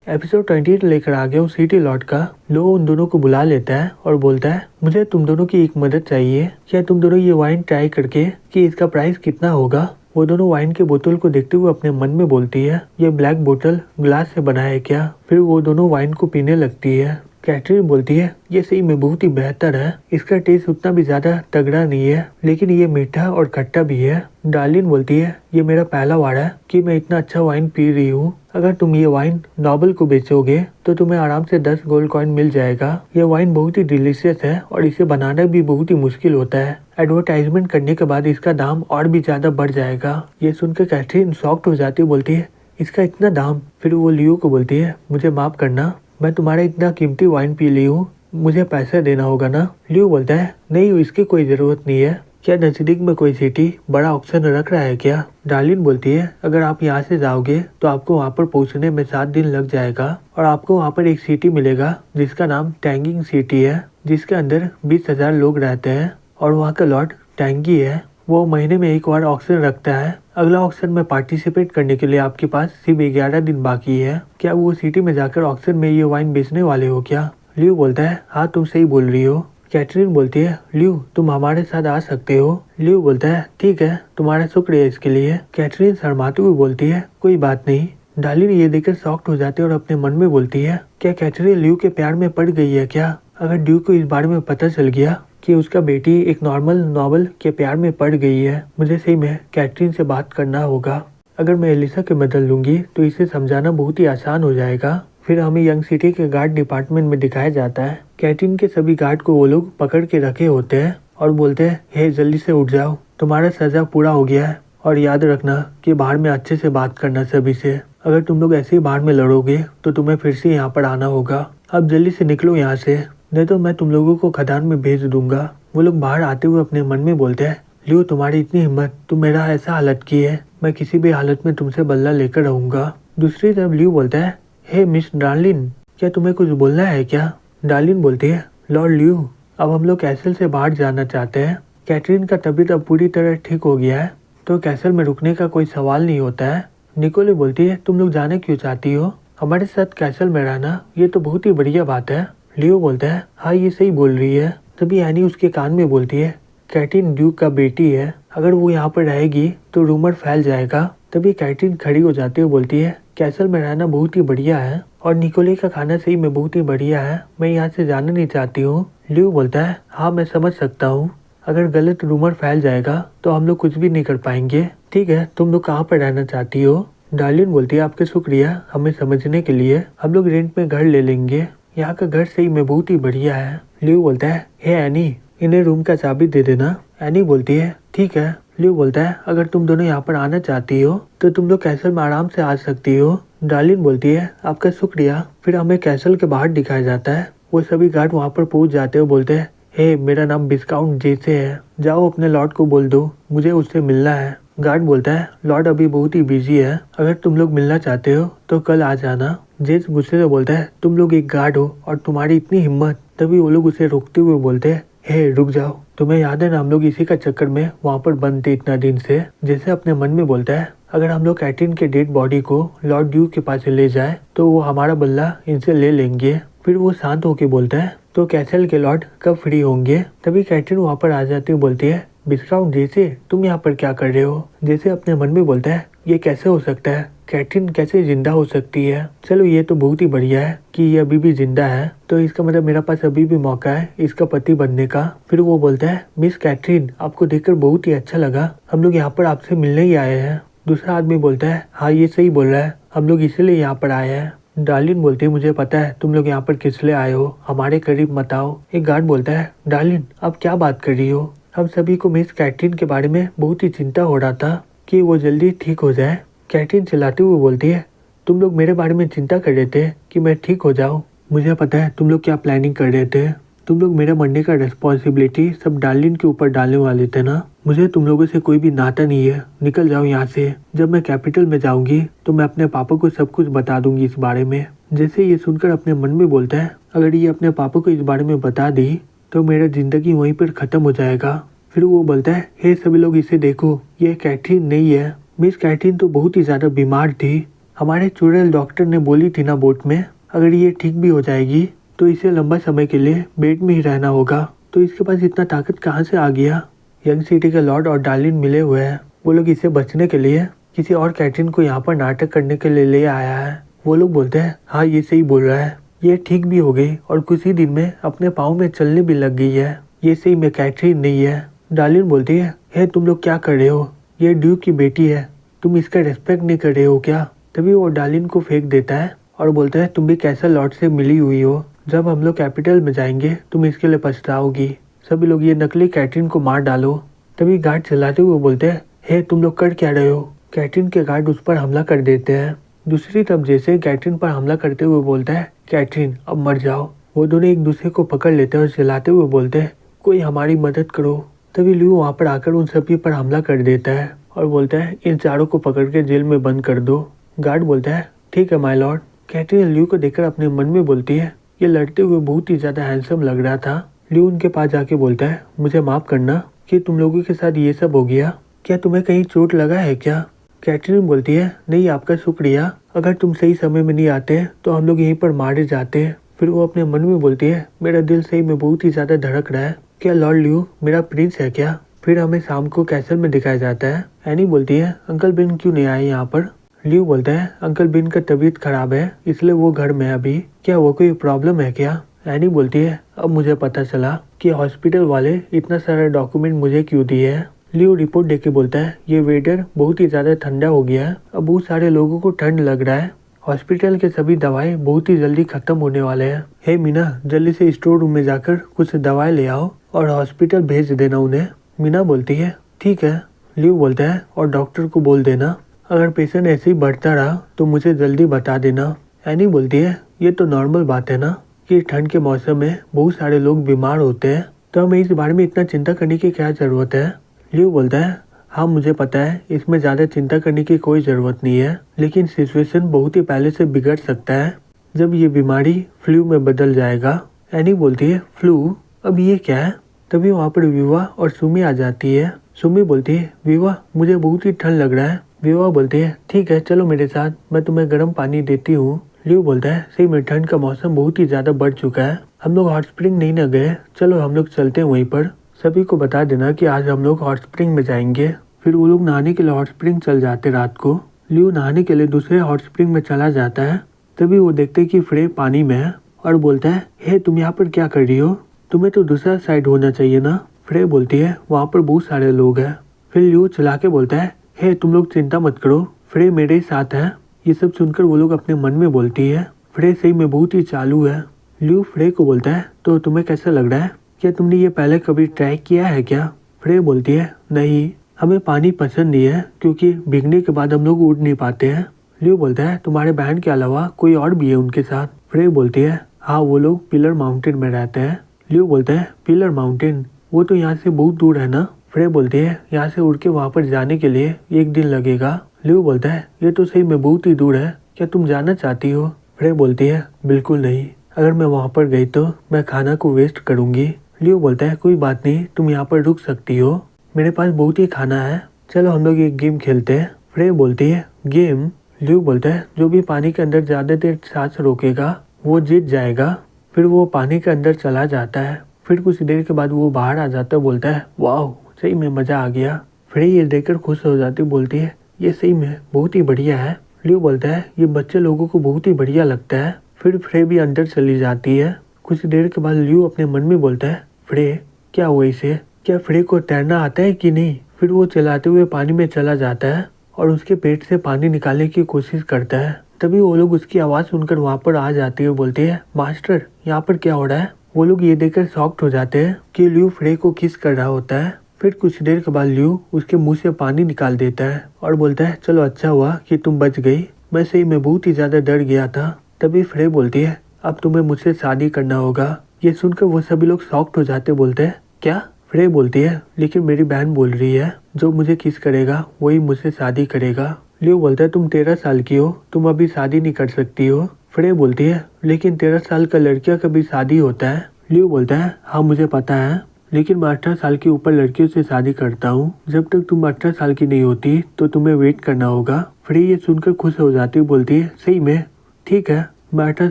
Episode 20 लेकर आ गया हूँ सिटी लॉट का। लो उन दोनों को बुला लेता है और बोलता है मुझे तुम दोनों की एक मदद चाहिए। क्या तुम दोनों ये वाइन ट्राई करके कि इसका प्राइस कितना होगा। वो दोनों वाइन के बोतल को देखते हुए अपने मन में बोलती है ये ब्लैक बोतल ग्लास से बना है क्या। फिर वो दोनों वाइन को पीने लगती है। कैटरीन बोलती है ये सही में बहुत ही बेहतर है, इसका टेस्ट उतना भी ज्यादा तगड़ा नहीं है लेकिन ये मीठा और खट्टा भी है। डार्लिन बोलती है ये मेरा पहला बार है कि मैं इतना अच्छा वाइन पी रही हूँ। अगर तुम ये वाइन नोबल को बेचोगे तो तुम्हें आराम से 10 गोल्ड कॉइन मिल जाएगा। ये वाइन बहुत ही डिलीशियस है और इसे बनाना भी बहुत ही मुश्किल होता है। एडवर्टाइजमेंट करने के बाद इसका दाम और भी ज्यादा बढ़ जाएगा। ये सुनकर कैटरीन शॉक्ड हो जाती है, बोलती है इसका इतना दाम। फिर वो लियो को बोलती है मुझे माफ करना, मैं तुम्हारा इतना कीमती वाइन पी ली हूँ, मुझे पैसा देना होगा ना। लियो बोलता है नहीं इसकी कोई जरूरत नहीं है, क्या नजदीक में कोई सिटी बड़ा ऑप्शन रख रहा है क्या। डार्लिन बोलती है अगर आप यहाँ से जाओगे तो आपको वहाँ पर पहुँचने में 7 दिन लग जाएगा और आपको वहाँ पर एक सिटी मिलेगा जिसका नाम टैंगिंग सिटी है, जिसके अंदर 20,000 लोग रहते हैं और वहाँ का लॉर्ड टैंगी है। वो महीने में एक बार ऑक्शन रखता है। अगला ऑक्शन में पार्टिसिपेट करने के लिए आपके पास सिर्फ 11 दिन बाकी है। क्या वो सिटी में जाकर ऑक्शन में ये वाइन बेचने वाले हो क्या। लियो बोलता है हाँ तुम सही बोल रही हो। कैटरीन बोलती है लियो तुम हमारे साथ आ सकते हो। लियो बोलता है ठीक है, तुम्हारा शुक्रिया इसके लिए। कैटरीन शर्माते हुए बोलती है कोई बात नहीं। डार्लिन ये देखकर शॉक्ड हो जाती है और अपने मन में बोलती है क्या कैटरीन लियो के प्यार में पड़ गई है क्या। अगर ड्यू को इस बारे में पता चल गया कि उसका बेटी एक नॉर्मल नॉवल के प्यार में पड़ गई है, मुझे सही में कैटरीन से बात करना होगा। अगर मैं एलिसा के बदल लूंगी तो इसे समझाना बहुत ही आसान हो जाएगा। फिर हमें यंग सिटी के गार्ड डिपार्टमेंट में दिखाया जाता है। कैटरीन के सभी गार्ड को वो लोग पकड़ के रखे होते हैं और बोलते हैं हे जल्दी से उठ जाओ, तुम्हारा सजा पूरा हो गया है और याद रखना कि बाहर में अच्छे से बात करना सभी से। अगर तुम लोग ऐसे ही बाहर में लड़ोगे तो तुम्हें फिर से यहाँ पर आना होगा। अब जल्दी से निकलो यहाँ से, नहीं तो मैं तुम लोगों को खदान में भेज दूंगा। वो लोग बाहर आते हुए अपने मन में बोलते हैं लियो तुम्हारी इतनी हिम्मत, तुम मेरा ऐसा हालत की है, मैं किसी भी हालत में तुमसे बदला लेकर रहूंगा। दूसरी तरफ लियो बोलता है हे मिस डार्लिन क्या तुम्हें कुछ बोलना है क्या। डार्लिन बोलती है लॉर्ड लियो अब हम लोग कैसल से बाहर जाना चाहते हैं। कैटरीन का तबीयत अब पूरी तरह ठीक हो गया है तो कैसल में रुकने का कोई सवाल नहीं होता है। निकोले बोलती है तुम लोग जाने क्यों चाहती हो, हमारे साथ कैसल में रहना ये तो बहुत ही बढ़िया बात है। लियो बोलता है हाँ ये सही बोल रही है। तभी एनी उसके कान में बोलती है कैटरीन ड्यूक का बेटी है, अगर वो यहाँ पर रहेगी तो रूमर फैल जाएगा। तभी कैटरीन खड़ी हो जाती है, बोलती है कैसल में रहना बहुत ही बढ़िया है और निकोले का खाना सही में बहुत ही बढ़िया है, मैं यहाँ से जाना नहीं चाहती हूँ। लियो बोलता है हाँ मैं समझ सकता हूँ, अगर गलत रूमर फैल जाएगा तो हम लोग कुछ भी नहीं कर पाएंगे। ठीक है तुम लोग कहाँ पर रहना चाहती हो। डार्लिन बोलती है आपके शुक्रिया हमें समझने के लिए, हम लोग रेंट में घर ले लेंगे, यहाँ का घर सही में बहुत ही बढ़िया है। लियो बोलता है हे एनी इन्हें रूम का चाबी दे देना। एनी बोलती है ठीक है। लियो बोलता है अगर तुम दोनों यहाँ पर आना चाहती हो तो तुम लोग कैसल में आराम से आ सकती हो। डार्लिन बोलती है आपका शुक्रिया। फिर हमें कैसल के बाहर दिखाया जाता है। वो सभी गार्ड वहाँ पर पहुँच जाते हो, बोलते हैं हे मेरा नाम डिस्काउंट जैसे है, जाओ अपने लॉर्ड को बोल दो मुझे उससे मिलना है। गार्ड बोलता है लॉर्ड अभी बहुत ही बिजी है, अगर तुम लोग मिलना चाहते हो तो कल आ जाना। जेस गुस्से से बोलता है तुम लोग एक गार्ड हो और तुम्हारी इतनी हिम्मत। तभी वो लोग उसे रोकते हुए बोलते हैं हे रुक जाओ, तुम्हें याद है ना हम लोग इसी का चक्कर में वहाँ पर बंद थे इतना दिन से। जैसे अपने मन में बोलता है अगर हम लोग कैटरीन के डेड बॉडी को लॉर्ड ड्यूक के पास ले जाए तो वो हमारा बदला इनसे ले लेंगे। फिर वो शांत होके बोलता है तो कैसल के लॉर्ड कब फ्री होंगे। तभी कैटरीन वहाँ पर आ जाती है, बोलती है डिस्काउंट जैसे तुम यहाँ पर क्या कर रहे हो। जैसे अपने मन में बोलता है ये कैसे हो सकता है, कैटरीन कैसे जिंदा हो सकती है। चलो ये तो बहुत ही बढ़िया है कि ये अभी भी जिंदा है, तो इसका मतलब मेरा पास अभी भी मौका है इसका पति बनने का। फिर वो बोलता है मिस कैटरीन आपको देखकर बहुत ही अच्छा लगा, हम लोग यहाँ पर आपसे मिलने ही आए हैं। दूसरा आदमी बोलता है हाँ ये सही बोल रहा है, हम लोग इसीलिए यहाँ पर आए हैं। डार्लिन बोलती है मुझे पता है तुम लोग यहाँ पर किस लिए आए हो, हमारे करीब मत आओ। एक गार्ड बोलता है डार्लिन आप क्या बात कर रही हो, हम सभी को मिस कैटरीन के बारे में बहुत ही चिंता हो रहा था कि वो जल्दी ठीक हो जाए। कैटरीन चिल्लाते हुए बोलती है तुम लोग मेरे बारे में चिंता कर रहे थे कि मैं ठीक हो जाऊं, मुझे पता है तुम लोग क्या प्लानिंग कर रहे थे, तुम लोग मेरे मरने का रिस्पॉन्सिबिलिटी सब डार्लिन के ऊपर डालने वाले थे ना। मुझे तुम लोगों से कोई भी नाता नहीं है, निकल जाओ यहाँ से। जब मैं कैपिटल में जाऊंगी तो मैं अपने पापा को सब कुछ बता दूंगी इस बारे में। जैसे ये सुनकर अपने मन में बोलता है अगर ये अपने पापा को इस बारे में बता दी तो मेरा जिंदगी वहीं पर खत्म हो जाएगा। फिर वो बोलता है हे सभी लोग इसे देखो, ये कैटरीन नहीं है, मिस कैटरीन तो बहुत ही ज्यादा बीमार थी, हमारे चुड़ैल डॉक्टर ने बोली थी ना बोट में, अगर ये ठीक भी हो जाएगी तो इसे लंबा समय के लिए बेड में ही रहना होगा, तो इसके पास इतना ताकत कहाँ से आ गया। यंग सिटी के लॉर्ड और डार्लिन मिले हुए हैं। वो लोग इसे बचने के लिए किसी और कैटरीन को यहाँ पर नाटक करने के लिए ले आया है। वो लोग बोलते हैं हाँ ये सही बोल रहा है, ये ठीक भी हो गई और कुछ ही दिन में अपने पाँव में चलने भी लग गई है। ये सही में कैटरीन नहीं है। डार्लिन बोलती है हे तुम लोग क्या कर रहे हो, ये ड्यूक की बेटी है, तुम इसका रिस्पेक्ट नहीं कर रहे हो क्या। तभी वो डार्लिन को फेंक देता है और बोलता है तुम भी कैसा लॉर्ड से मिली हुई हो, जब हम लोग कैपिटल में जाएंगे तुम इसके लिए पछताओगी। सभी लोग ये नकली कैटरीन को मार डालो। तभी गार्ड चिल्लाते हुए बोलते हैं हे तुम लोग कर क्या रहे हो। कैटरीन के गार्ड उस पर हमला कर देते हैं। दूसरी तरफ जैसे कैटरीन पर हमला करते हुए बोलता है कैटरीन अब मर जाओ। वो दोनों एक दूसरे को पकड़ लेते हैं और चिल्लाते हुए बोलते हैं कोई हमारी मदद करो। तभी ल्यू वहाँ पर आकर उन सभी पर हमला कर देता है और बोलता है इन चारों को पकड़ के जेल में बंद कर दो। गार्ड बोलता है ठीक है माय लॉर्ड। कैटरीन ल्यू को देखकर अपने मन में बोलती है ये लड़ते हुए बहुत ही ज्यादा हैंडसम लग रहा था। ल्यू उनके पास जाके बोलता है मुझे माफ करना कि तुम लोगों के साथ ये सब हो गया, क्या तुम्हें कहीं चोट लगा है क्या। कैटरीन बोलती है नहीं आपका शुक्रिया, अगर तुम सही समय में नहीं आते तो हम लोग यहीं पर मारे जाते। फिर वो अपने मन में बोलती है मेरा दिल सही में बहुत ही ज्यादा धड़क रहा है, क्या लॉर्ड ल्यू मेरा प्रिंस है क्या। फिर हमें शाम को कैसल में दिखाया जाता है। एनी बोलती है अंकल बिन क्यों नहीं आए यहाँ पर। ल्यू बोलता है अंकल बिन का तबीयत खराब है इसलिए वो घर में अभी, क्या वो कोई प्रॉब्लम है क्या। एनी बोलती है अब मुझे पता चला कि हॉस्पिटल वाले इतना सारा डॉक्यूमेंट मुझे क्यों दिए है। ल्यू रिपोर्ट देके बोलता है ये वेदर बहुत ही ज्यादा ठंडा हो गया है, अब बहुत सारे लोगों को ठंड लग रहा है, हॉस्पिटल के सभी दवाएं बहुत ही जल्दी खत्म होने वाले हैं। हे मीना जल्दी से स्टोर रूम में जाकर कुछ दवाएं ले आओ और हॉस्पिटल भेज देना उन्हें। मीना बोलती है ठीक है। ल्यू बोलता है और डॉक्टर को बोल देना अगर पेशेंट ऐसे ही बढ़ता रहा तो मुझे जल्दी बता देना। एनी बोलती है ये तो नॉर्मल बात है ना कि ठंड के मौसम में बहुत सारे लोग बीमार होते हैं, तो हमें इस बारे में इतना चिंता करने की क्या जरूरत है। ल्यू बोलता है हाँ मुझे पता है इसमें ज्यादा चिंता करने की कोई जरूरत नहीं है, लेकिन सिचुएशन बहुत ही पहले से बिगड़ सकता है जब ये बीमारी फ्लू में बदल जाएगा। एनी बोलती है फ्लू, अब ये क्या है। तभी वहाँ पर विवा और सुमी आ जाती है। सुमी बोलती है विवा मुझे बहुत ही ठंड लग रहा है। विवा बोलती है ठीक है चलो मेरे साथ, मैं तुम्हें गर्म पानी देती हूँ। ल्यू बोलता है सही में ठंड का मौसम बहुत ही ज्यादा बढ़ चुका है, हम लोग हॉट स्प्रिंग नहीं न गए, चलो हम लोग चलते हैं वहीं पर। सभी को बता देना कि आज हम लोग हॉट स्प्रिंग में जाएंगे। फिर वो लोग नहाने के लिए हॉट स्प्रिंग चल जाते रात को। ल्यू नहाने के लिए दूसरे हॉट स्प्रिंग में चला जाता है। तभी वो देखते कि फ्रे पानी में है और बोलता है हे तुम यहाँ पर क्या कर रही हो, तुम्हें तो दूसरा साइड होना चाहिए ना। फ्रे बोलती है वहाँ पर बहुत सारे लोग हैं। फिर ल्यू चला के बोलता है हे तुम लोग चिंता मत करो, फ्रे मेरे साथ है। ये सब सुनकर वो लोग अपने मन में बोलती है फ्रे सही में बहुत ही चालू है। ल्यू फ्रे को बोलता है तो तुम्हें कैसा लग रहा है, क्या तुमने ये पहले कभी ट्राई किया है क्या। फ्रे बोलती है नहीं हमें पानी पसंद नहीं है क्योंकि भीगने के बाद हम लोग उड़ नहीं पाते हैं। ल्यू बोलता है तुम्हारे बहन के अलावा कोई और भी है उनके साथ। फ्रे बोलती है हाँ वो लोग पिलर माउंटेन में रहते हैं। ल्यू बोलता है पिलर माउंटेन, वो तो यहाँ से बहुत दूर है ना। फ्रे बोलती है यहाँ से उड़ के वहाँ पर जाने के लिए 1 दिन लगेगा। ल्यू बोलता है ये तो सही में बहुत ही दूर है, क्या तुम जाना चाहती हो। फ्रे बोलती है बिल्कुल नहीं, अगर मैं वहाँ पर गई तो मैं खाना को वेस्ट करूँगी। ल्यू बोलता है कोई बात नहीं, तुम यहाँ पर रुक सकती हो, मेरे पास बहुत ही खाना है, चलो हम लोग एक गेम खेलते हैं। फ्रे बोलती है गेम। ल्यू बोलता है जो भी पानी के अंदर ज्यादा देर सांस रोकेगा वो जीत जाएगा। फिर वो पानी के अंदर चला जाता है। फिर कुछ देर के बाद वो बाहर आ जाता है, बोलता है वाह सही में मजा आ गया। फ्रे ये देखकर खुश हो जाती, बोलती है ये सही में बहुत ही बढ़िया है। ल्यू बोलता है ये बच्चे लोगों को बहुत ही बढ़िया लगता है। फिर फ्रे भी अंदर चली जाती है। कुछ देर के बाद ल्यू अपने मन में बोलता है फ्रे क्या हुआ इसे, क्या फ्रे को तैरना आता है कि नहीं। फिर वो चलाते हुए पानी में चला जाता है और उसके पेट से पानी निकालने की कोशिश करता है। तभी वो लोग उसकी आवाज सुनकर वहाँ पर आ जाती है, बोलते हैं मास्टर यहाँ पर क्या हो रहा है। वो लोग ये देखकर शॉक्ड हो जाते हैं कि ल्यू फ्रे को किस कर रहा होता है। फिर कुछ देर के बाद ल्यू उसके मुंह से पानी निकाल देता है और बोलता है चलो अच्छा हुआ कि तुम बच गई, मैं सही में बहुत ही ज्यादा डर गया था। तभी फ्रे बोलती है अब तुम्हें मुझसे शादी करना होगा। ये सुनकर वो सभी लोग शॉक्ड हो जाते, बोलते हैं क्या। फ्रे बोलती है लेकिन मेरी बहन बोल रही है जो मुझे किस करेगा वही मुझसे शादी करेगा। ल्यू बोलता है तुम 13 साल की हो, तुम अभी शादी नहीं कर सकती हो। फ्रे बोलती है लेकिन 13 साल का लड़कियां कभी शादी होता है। ल्यू बोलता है हाँ मुझे पता है, लेकिन मैं 18 साल के ऊपर लड़कियों से शादी करता हूँ। जब तक तुम 18 साल की नहीं होती तो तुम्हें वेट करना होगा। फ्री ये सुनकर खुश हो जाती बोलती है सही में, ठीक है, मैं 18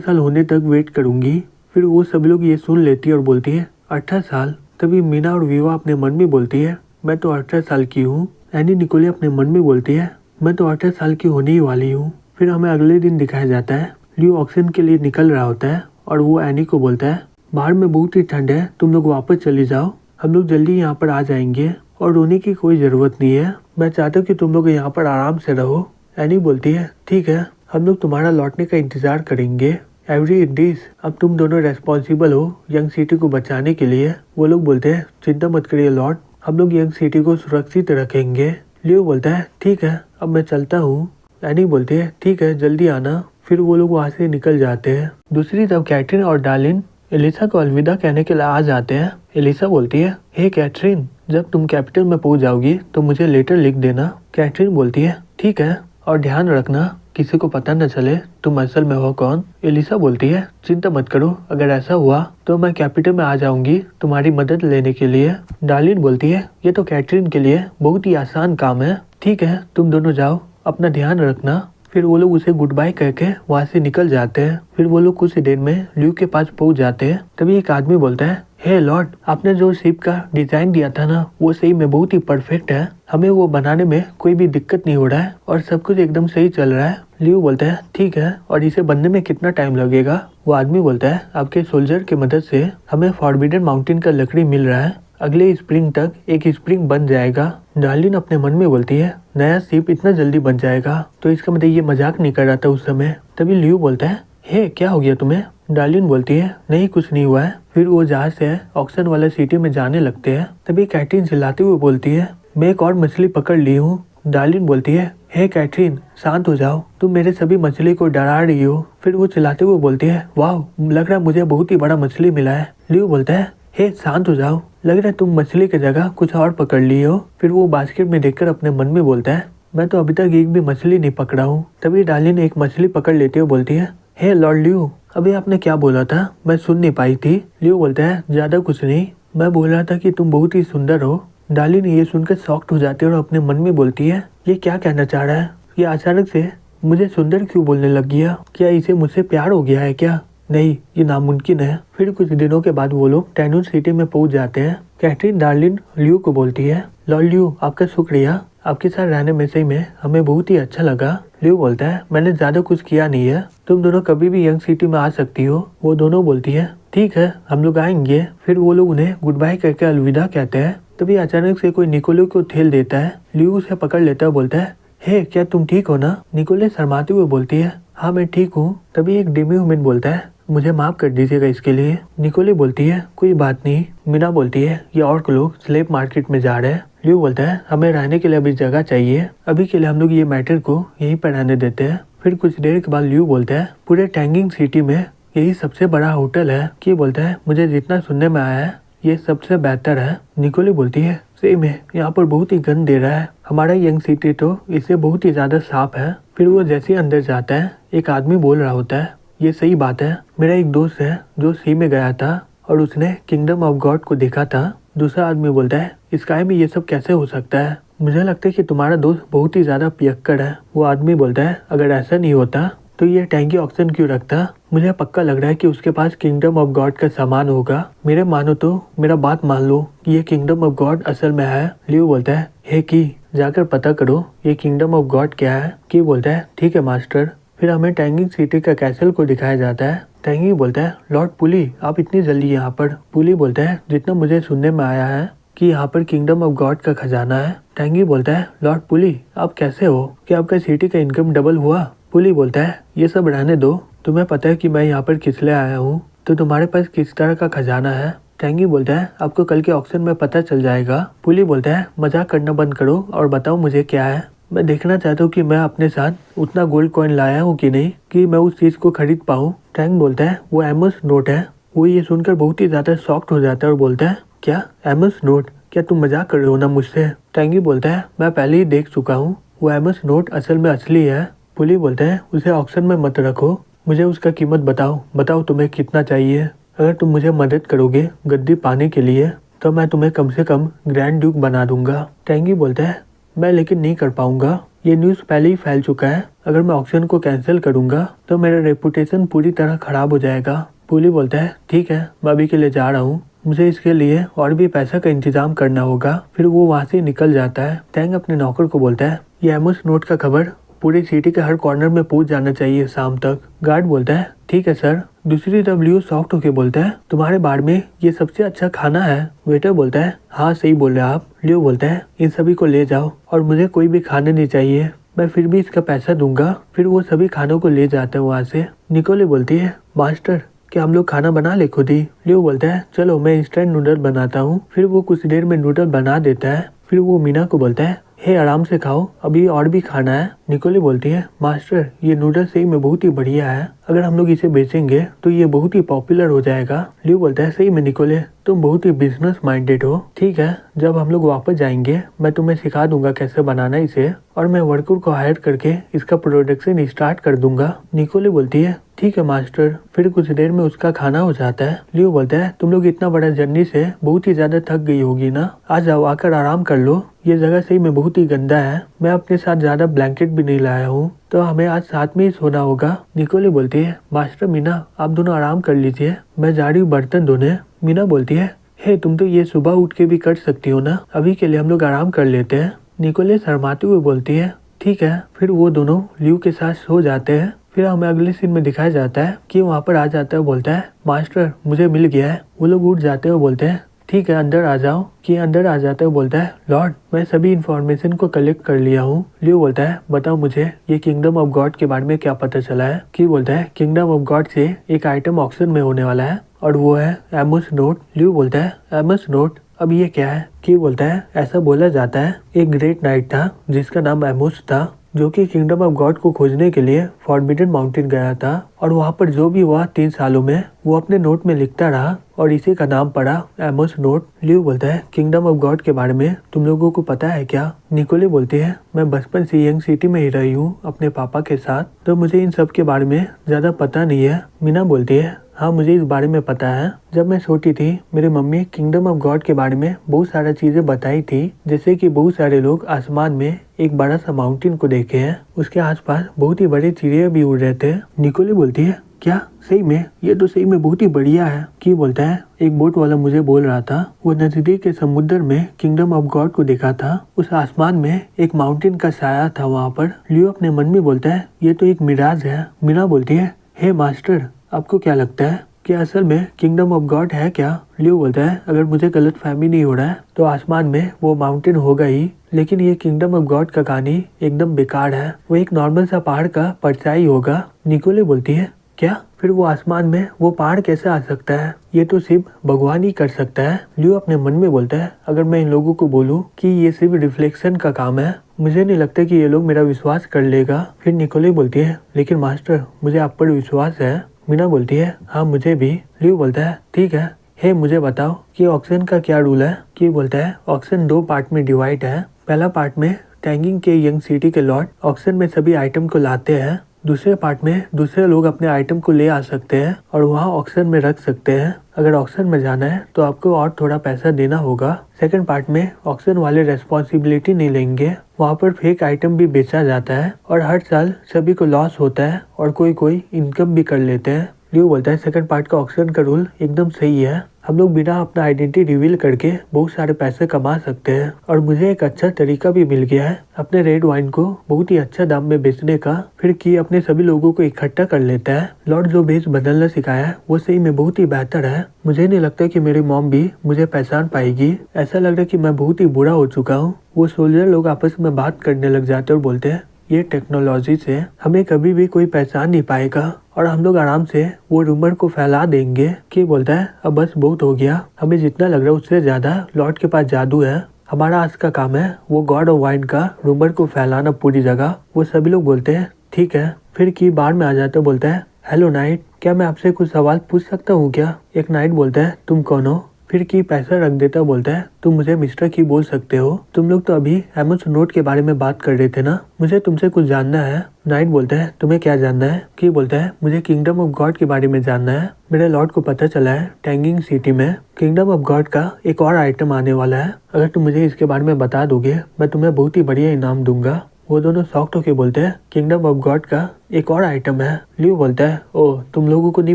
साल होने तक वेट करूंगी। फिर वो सब लोग ये सुन लेती है और बोलती है 18 साल। तभी मीना और विवा अपने मन में बोलती है मैं तो 18 साल की हूँ। एनी निकोले अपने मन में बोलती है मैं तो 18 साल की होने ही वाली हूँ। फिर हमें अगले दिन दिखाया जाता है लियो ऑक्शन के लिए निकल रहा होता है और वो एनी को बोलता है बाहर में बहुत ही ठंड है, तुम लोग वापस चले जाओ, हम लोग जल्दी यहाँ पर आ जाएंगे और रोने की कोई ज़रूरत नहीं है, मैं चाहता हूँ कि तुम लोग यहाँ पर आराम से रहो। एनी बोलती है ठीक है, हम लोग तुम्हारा लौटने का इंतज़ार करेंगे। एवरी डिस, अब तुम दोनों रेस्पॉन्सिबल हो यंग सिटी को बचाने के लिए। वो लोग बोलते हैं चिंता मत करिए लॉर्ड, हम लोग यंग सिटी को सुरक्षित रखेंगे। लियो बोलता है ठीक है, अब मैं चलता हूँ। एनी बोलती है ठीक है, जल्दी आना। फिर वो लोग वहाँ से निकल जाते हैं। दूसरी तरफ कैथरीन और डार्लिन एलिसा को अलविदा कहने के लिए आ जाते हैं। एलिसा बोलती है हे कैथरीन, जब तुम कैपिटल में पहुंच जाओगी तो मुझे लेटर लिख देना। कैथरीन बोलती है ठीक है, और ध्यान रखना किसी को पता न चले तुम असल में हो कौन। एलिसा बोलती है चिंता मत करो, अगर ऐसा हुआ तो मैं कैपिटल में आ जाऊंगी तुम्हारी मदद लेने के लिए। डार्लिन बोलती है ये तो कैथरीन के लिए बहुत ही आसान काम है, ठीक है तुम दोनों जाओ, अपना ध्यान रखना। फिर वो लोग उसे गुड बाय करके वहाँ से निकल जाते हैं। फिर वो लोग कुछ देर में ल्यू के पास पहुँच जाते हैं। तभी एक आदमी बोलता है हे लॉर्ड, आपने जो शिप का डिजाइन दिया था ना वो सही में बहुत ही परफेक्ट है, हमें वो बनाने में कोई भी दिक्कत नहीं हो रहा है और सब कुछ एकदम सही चल रहा है। ल्यू बोलता है ठीक है, और इसे बनने में कितना टाइम लगेगा। वो आदमी बोलता है आपके सोल्जर की मदद से हमें फॉरबिडन माउंटेन का लकड़ी मिल रहा है, अगले स्प्रिंग तक एक स्प्रिंग बन जाएगा। डार्लिन अपने मन में बोलती है नया शिप इतना जल्दी बन जाएगा तो इसका मतलब ये मजाक नहीं कर रहा था उस समय। तभी ल्यू बोलता है हे क्या हो गया तुम्हें। डार्लिन बोलती है नहीं कुछ नहीं हुआ है। फिर वो जहाज से ऑक्शन वाला सिटी में जाने लगते हैं। तभी कैथरीन चिल्लाते हुए बोलती है मैं एक और मछली पकड़ ली हूँ। डार्लिन बोलती है हे कैथरीन शांत हो जाओ, तुम मेरे सभी मछली को डरा रही हो। फिर वो चिल्लाते हुए बोलती है वाह, लग रहा है मुझे बहुत ही बड़ा मछली मिला है। ल्यू बोलता है हे शांत हो जाओ, लग रहा है तुम मछली की जगह कुछ और पकड़ ली हो। फिर वो बास्केट में देखकर अपने मन में बोलता है मैं तो अभी तक एक भी मछली नहीं पकड़ा हूँ। तभी डार्लिन एक मछली पकड़ लेते हुए बोलती है हे लॉर्ड ल्यू, अभी आपने क्या बोला था, मैं सुन नहीं पाई थी। ल्यू बोलता है ज्यादा कुछ नहीं, मैं बोल रहा था कि तुम बहुत ही सुंदर हो। डार्लिन ये सुनकर शॉक्ड हो जाती है और अपने मन में बोलती है ये क्या कहना चाह रहा है, ये अचानक से मुझे सुंदर क्यों बोलने लग गया, क्या इसे मुझसे प्यार हो गया है क्या, नहीं ये नामुमकिन है। फिर कुछ दिनों के बाद वो लोग टैनून सिटी में पहुंच जाते हैं। कैथरीन डार्लिन ल्यू को बोलती है लॉर्ड ल्यू आपका शुक्रिया, आपके साथ रहने में सही में हमें बहुत ही अच्छा लगा। ल्यू बोलता है मैंने ज्यादा कुछ किया नहीं है, तुम दोनों कभी भी यंग सिटी में आ सकती हो। वो दोनों बोलती है ठीक है हम लोग आएंगे। फिर वो लोग उन्हें गुड बाय करके अलविदा कहते हैं। तभी अचानक से कोई निकोले को ठेल देता है। ल्यू उसे पकड़ लेता है, बोलता है हे क्या तुम ठीक हो ना। निकोले शर्माते हुए बोलती है हाँ मैं ठीक हूँ। तभी एक डेमी ह्यूमन बोलता है मुझे माफ कर दीजिएगा इसके लिए। निकोले बोलती है कोई बात नहीं। मीना बोलती है ये और लोग स्लेब मार्केट में जा रहे हैं। ल्यू बोलता है हमें रहने के लिए अभी जगह चाहिए, अभी के लिए हम लोग ये मैटर को यहीं पर रहने देते हैं। फिर कुछ देर के बाद ल्यू बोलता है पूरे टैंगिंग सिटी में यही सबसे बड़ा होटल है। कि बोलता है मुझे जितना सुनने में आया है ये सबसे बेहतर है। निकोले बोलती है सही में यहाँ पर बहुत ही गंद दे रहा है, हमारा यंग सिटी तो इससे बहुत ही ज्यादा साफ है। फिर वो जैसे ही अंदर जाता है एक आदमी बोल रहा होता है ये सही बात है, मेरा एक दोस्त है जो सी में गया था और उसने किंगडम ऑफ गॉड को देखा था। दूसरा आदमी बोलता है स्काई में ये सब कैसे हो सकता है, मुझे लगता है कि तुम्हारा दोस्त बहुत ही ज्यादा पियक्कड़ है। वो आदमी बोलता है अगर ऐसा नहीं होता तो ये टैंकी ऑक्शन क्यों रखता, मुझे पक्का लग रहा है कि उसके पास किंगडम ऑफ गॉड का सामान होगा। मेरे मानो तो मेरा बात मान लो कि ये किंगडम ऑफ गॉड असल में है। लियो बोलता है हे की जाकर पता करो ये किंगडम ऑफ गॉड क्या है। की बोलता है ठीक है मास्टर। फिर हमें टैंगिंग सिटी का कैसल को दिखाया जाता है। टैंगी बोलता है लॉर्ड पुली आप इतनी जल्दी यहाँ पर। पुली बोलता है जितना मुझे सुनने में आया है कि यहाँ पर किंगडम ऑफ गॉड का खजाना है। टैंगी बोलता है लॉर्ड पुली आप कैसे हो, क्या आपका सिटी का इनकम डबल हुआ। पुली बोलता है ये सब रहने दो, तुम्हें पता है कि मैं यहाँ पर किस लिए आया हूँ, तो तुम्हारे पास किस तरह का खजाना है। टैंगी बोलता है आपको कल के ऑक्शन में पता चल जाएगा। पुली बोलता है मजाक करना बंद करो और बताओ मुझे क्या है, मैं देखना चाहता हूँ कि मैं अपने साथ उतना गोल्ड कॉइन लाया हूँ कि नहीं कि मैं उस चीज को खरीद पाऊँ। टैंग बोलता है वो एमोस नोट है। वो ये सुनकर बहुत ही ज्यादा शॉक्ड हो जाता है और बोलता है क्या एमोस नोट, क्या तुम मजाक कर रहे हो ना मुझसे। टैंगी बोलता है मैं पहले ही देख चुका हूँ, वो एमोस नोट असल में असली है। पुली बोलता है उसे ऑक्शन में मत रखो, मुझे उसका कीमत बताओ, बताओ तुम्हें कितना चाहिए, अगर तुम मुझे मदद करोगे गद्दी पाने के लिए तो मैं तुम्हें कम से कम ग्रैंड ड्यूक बना दूंगा। टेंगी बोलता है मैं लेकिन नहीं कर पाऊंगा, ये न्यूज़ पहले ही फैल चुका है। अगर मैं ऑक्शन को कैंसिल करूंगा तो मेरा रेपुटेशन पूरी तरह खराब हो जाएगा। पुली बोलता है ठीक है, मैं अभी के लिए जा रहा हूँ, मुझे इसके लिए और भी पैसा का इंतजाम करना होगा। फिर वो वहाँ से निकल जाता है। टैंग अपने नौकर को बोलता है ये एमोस नोट का खबर पूरी सिटी के हर कॉर्नर में पहुंच जाना चाहिए शाम तक। गार्ड बोलता है ठीक है सर। दूसरी तरफ लियो सॉफ्ट होके बोलता है तुम्हारे बार में ये सबसे अच्छा खाना है। वेटर बोलता है हाँ सही बोल रहे आप। लियो बोलता है इन सभी को ले जाओ और मुझे कोई भी खाने नहीं चाहिए, मैं फिर भी इसका पैसा दूंगा। फिर वो सभी खानों को ले जाते हैं वहाँ से। निकोले बोलती है मास्टर क्या हम लोग खाना बना ले खुद ही। लियो बोलता है चलो मैं इंस्टेंट नूडल बनाता हूँ। फिर वो कुछ देर में नूडल बना देता है। फिर वो मीना को बोलता है हे आराम से खाओ, अभी और भी खाना है। निकोले बोलती है मास्टर ये नूडल सही में बहुत ही बढ़िया है, अगर हम लोग इसे बेचेंगे तो ये बहुत ही पॉपुलर हो जाएगा। लियो बोलता है सही में निकोले तुम बहुत ही बिजनेस माइंडेड हो। ठीक है जब हम लोग वापस जाएंगे मैं तुम्हें सिखा दूंगा कैसे बनाना इसे, और मैं वर्कर को हायर करके इसका प्रोडक्शन स्टार्ट कर दूंगा। निकोले बोलती है ठीक है मास्टर। फिर कुछ देर में उसका खाना हो जाता है। लियो बोलता है तुम लोग इतना बड़ा जर्नी से बहुत ही ज्यादा थक गई होगी ना, आ जाओ आकर आराम कर लो, ये जगह सही में बहुत ही गंदा है, मैं अपने साथ ज्यादा ब्लैंकेट भी नहीं लाया हूँ तो हमें आज साथ में ही सोना होगा। निकोले बोलती है मास्टर मीना आप दोनों आराम कर लीजिए, मैं जा रही हूँ बर्तन धोने। मीना बोलती है हे तुम तो ये सुबह उठ के भी कर सकती हो ना, अभी के लिए हम लोग आराम कर लेते हैं। निकोले शर्माते हुए बोलती है ठीक है। फिर वो दोनों लियो के साथ सो जाते हैं। फिर हमें अगले सीन में दिखाया जाता है कि वहाँ पर आ जाता है, बोलता है मास्टर मुझे मिल गया है। वो लोग उठ जाते हैं, बोलते हैं ठीक है अंदर आ जाओ। कि अंदर आ जाता है, बोलता है लॉर्ड मैं सभी इन्फॉर्मेशन को कलेक्ट कर लिया हूँ। लियो बोलता है बताओ मुझे ये किंगडम ऑफ गॉड के बारे में क्या पता चला है। कि बोलता है किंगडम ऑफ गॉड से एक आइटम ऑक्शन में होने वाला है और वो है एमोस नोट। लियो बोलता है एमोस नोट अब ये क्या है। कि बोलता है ऐसा बोला जाता है एक ग्रेट नाइट था जिसका नाम एमोस था, जो कि किंगडम ऑफ गॉड को खोजने के लिए फॉरबिडन माउंटेन गया था और वहाँ पर जो भी हुआ 3 सालों में वो अपने नोट में लिखता रहा और इसी का नाम पड़ा एमोस नोट। लियो बोलता है किंगडम ऑफ गॉड के बारे में तुम लोगों को पता है क्या। निकोले बोलती है मैं बचपन से यंग सिटी में ही रही हूँ अपने पापा के साथ, तो मुझे इन सब के बारे में ज्यादा पता नहीं है। मीना बोलती है हाँ मुझे इस बारे में पता है, जब मैं छोटी थी मेरी मम्मी किंगडम ऑफ गॉड के बारे में बहुत सारा चीजें बताई थी, जैसे कि बहुत सारे लोग आसमान में एक बड़ा सा माउंटेन को देखे हैं, उसके आसपास बहुत ही बड़े चिड़िया भी उड़ रहे थे। निकोले बोलती है क्या सही में, ये तो सही में बहुत ही बढ़िया है। की बोलता है एक बोट वाला मुझे बोल रहा था वो नजदीक के समुद्र में किंगडम ऑफ गॉड को देखा था, उस आसमान में एक माउंटेन का साया था वहाँ पर। लियो अपने मन में बोलता है ये तो एक मिराज है। मीना बोलती है हे मास्टर आपको क्या लगता है कि असल में किंगडम ऑफ गॉड है क्या। लियो बोलता है अगर मुझे गलत फहमी नहीं हो रहा है तो आसमान में वो माउंटेन होगा ही, लेकिन ये किंगडम ऑफ गॉड का कहानी एकदम बेकार है, वो एक नॉर्मल सा पहाड़ का परछाई होगा। निकोले बोलती है क्या, फिर वो आसमान में वो पहाड़ कैसे आ सकता है, ये तो सिर्फ भगवान ही कर सकता है। लियो अपने मन में बोलता है अगर मैं इन लोगों को बोलूं कि ये सिर्फ रिफ्लेक्शन का काम है, मुझे नहीं लगता कि ये लोग मेरा विश्वास कर लेगा। फिर निकोले बोलती है लेकिन मास्टर मुझे आप पर विश्वास है। मीना बोलती है हाँ मुझे भी। लियो बोलता है ठीक है हे मुझे बताओ कि ऑक्शन का क्या रूल है। कि बोलता है ऑक्शन 2 पार्ट में डिवाइड है। पहला पार्ट में टैंगिंग के यंग सिटी के लॉर्ड ऑक्शन में सभी आइटम को लाते हैं, दूसरे पार्ट में दूसरे लोग अपने आइटम को ले आ सकते हैं और वहाँ ऑक्शन में रख सकते हैं। अगर ऑक्शन में जाना है तो आपको और थोड़ा पैसा देना होगा। सेकंड पार्ट में ऑक्शन वाले रेस्पॉन्सिबिलिटी नहीं लेंगे, वहाँ पर फेक आइटम भी बेचा जाता है और हर साल सभी को लॉस होता है और कोई कोई इनकम भी कर लेते हैं। लियो बोलता है सेकंड पार्ट का ऑक्शन का रूल एकदम सही है, हम लोग बिना अपना आइडेंटिटी रिवील करके बहुत सारे पैसे कमा सकते हैं और मुझे एक अच्छा तरीका भी मिल गया है अपने रेड वाइन को बहुत ही अच्छा दाम में बेचने का। फिर की अपने सभी लोगों को इकट्ठा कर लेता है। लॉर्ड जो भेष बदलना सिखाया है वो सही में बहुत ही बेहतर है, मुझे नहीं लगता कि मेरी मॉम भी मुझे पहचान पाएगी, ऐसा लग रहा है कि मैं बहुत ही बुरा हो चुका हूँ। वो सोल्जर लोग आपस में बात करने लग जाते और बोलते हैं ये टेक्नोलॉजी से हमें कभी भी कोई पहचान नहीं पाएगा और हम लोग आराम से वो रूमर को फैला देंगे। कि बोलता है अब बस बहुत हो गया, हमें जितना लग रहा है उससे ज्यादा लॉर्ड के पास जादू है, हमारा आज का काम है वो गॉड ऑफ वाइन का रूमर को फैलाना पूरी जगह। वो सभी लोग बोलते हैं ठीक है। फिर की बार में आ जाता बोलता है हेलो नाइट, क्या मैं आपसे कुछ सवाल पूछ सकता हूँ क्या। एक नाइट बोलता है तुम कौन हो। फिर की पैसा रख देता बोलता है तुम मुझे मिस्टर की बोल सकते हो, तुम लोग तो अभी एमोस नोट के बारे में बात कर रहे थे ना, मुझे तुमसे कुछ जानना है। नाइट बोलता है तुम्हें क्या जानना है। की बोलता है मुझे किंगडम ऑफ गॉड के बारे में जानना है। मेरे लॉर्ड को पता चला है टैंगिंग सिटी में किंगडम ऑफ गॉड का एक और आइटम आने वाला है, अगर तुम मुझे इसके बारे में बता दोगे मैं तुम्हें बहुत ही बढ़िया इनाम दूंगा। वो दोनों शॉक्ड होके बोलते हैं किंगडम ऑफ गॉड का एक और आइटम है। लियो बोलता है ओह तुम लोगों को नहीं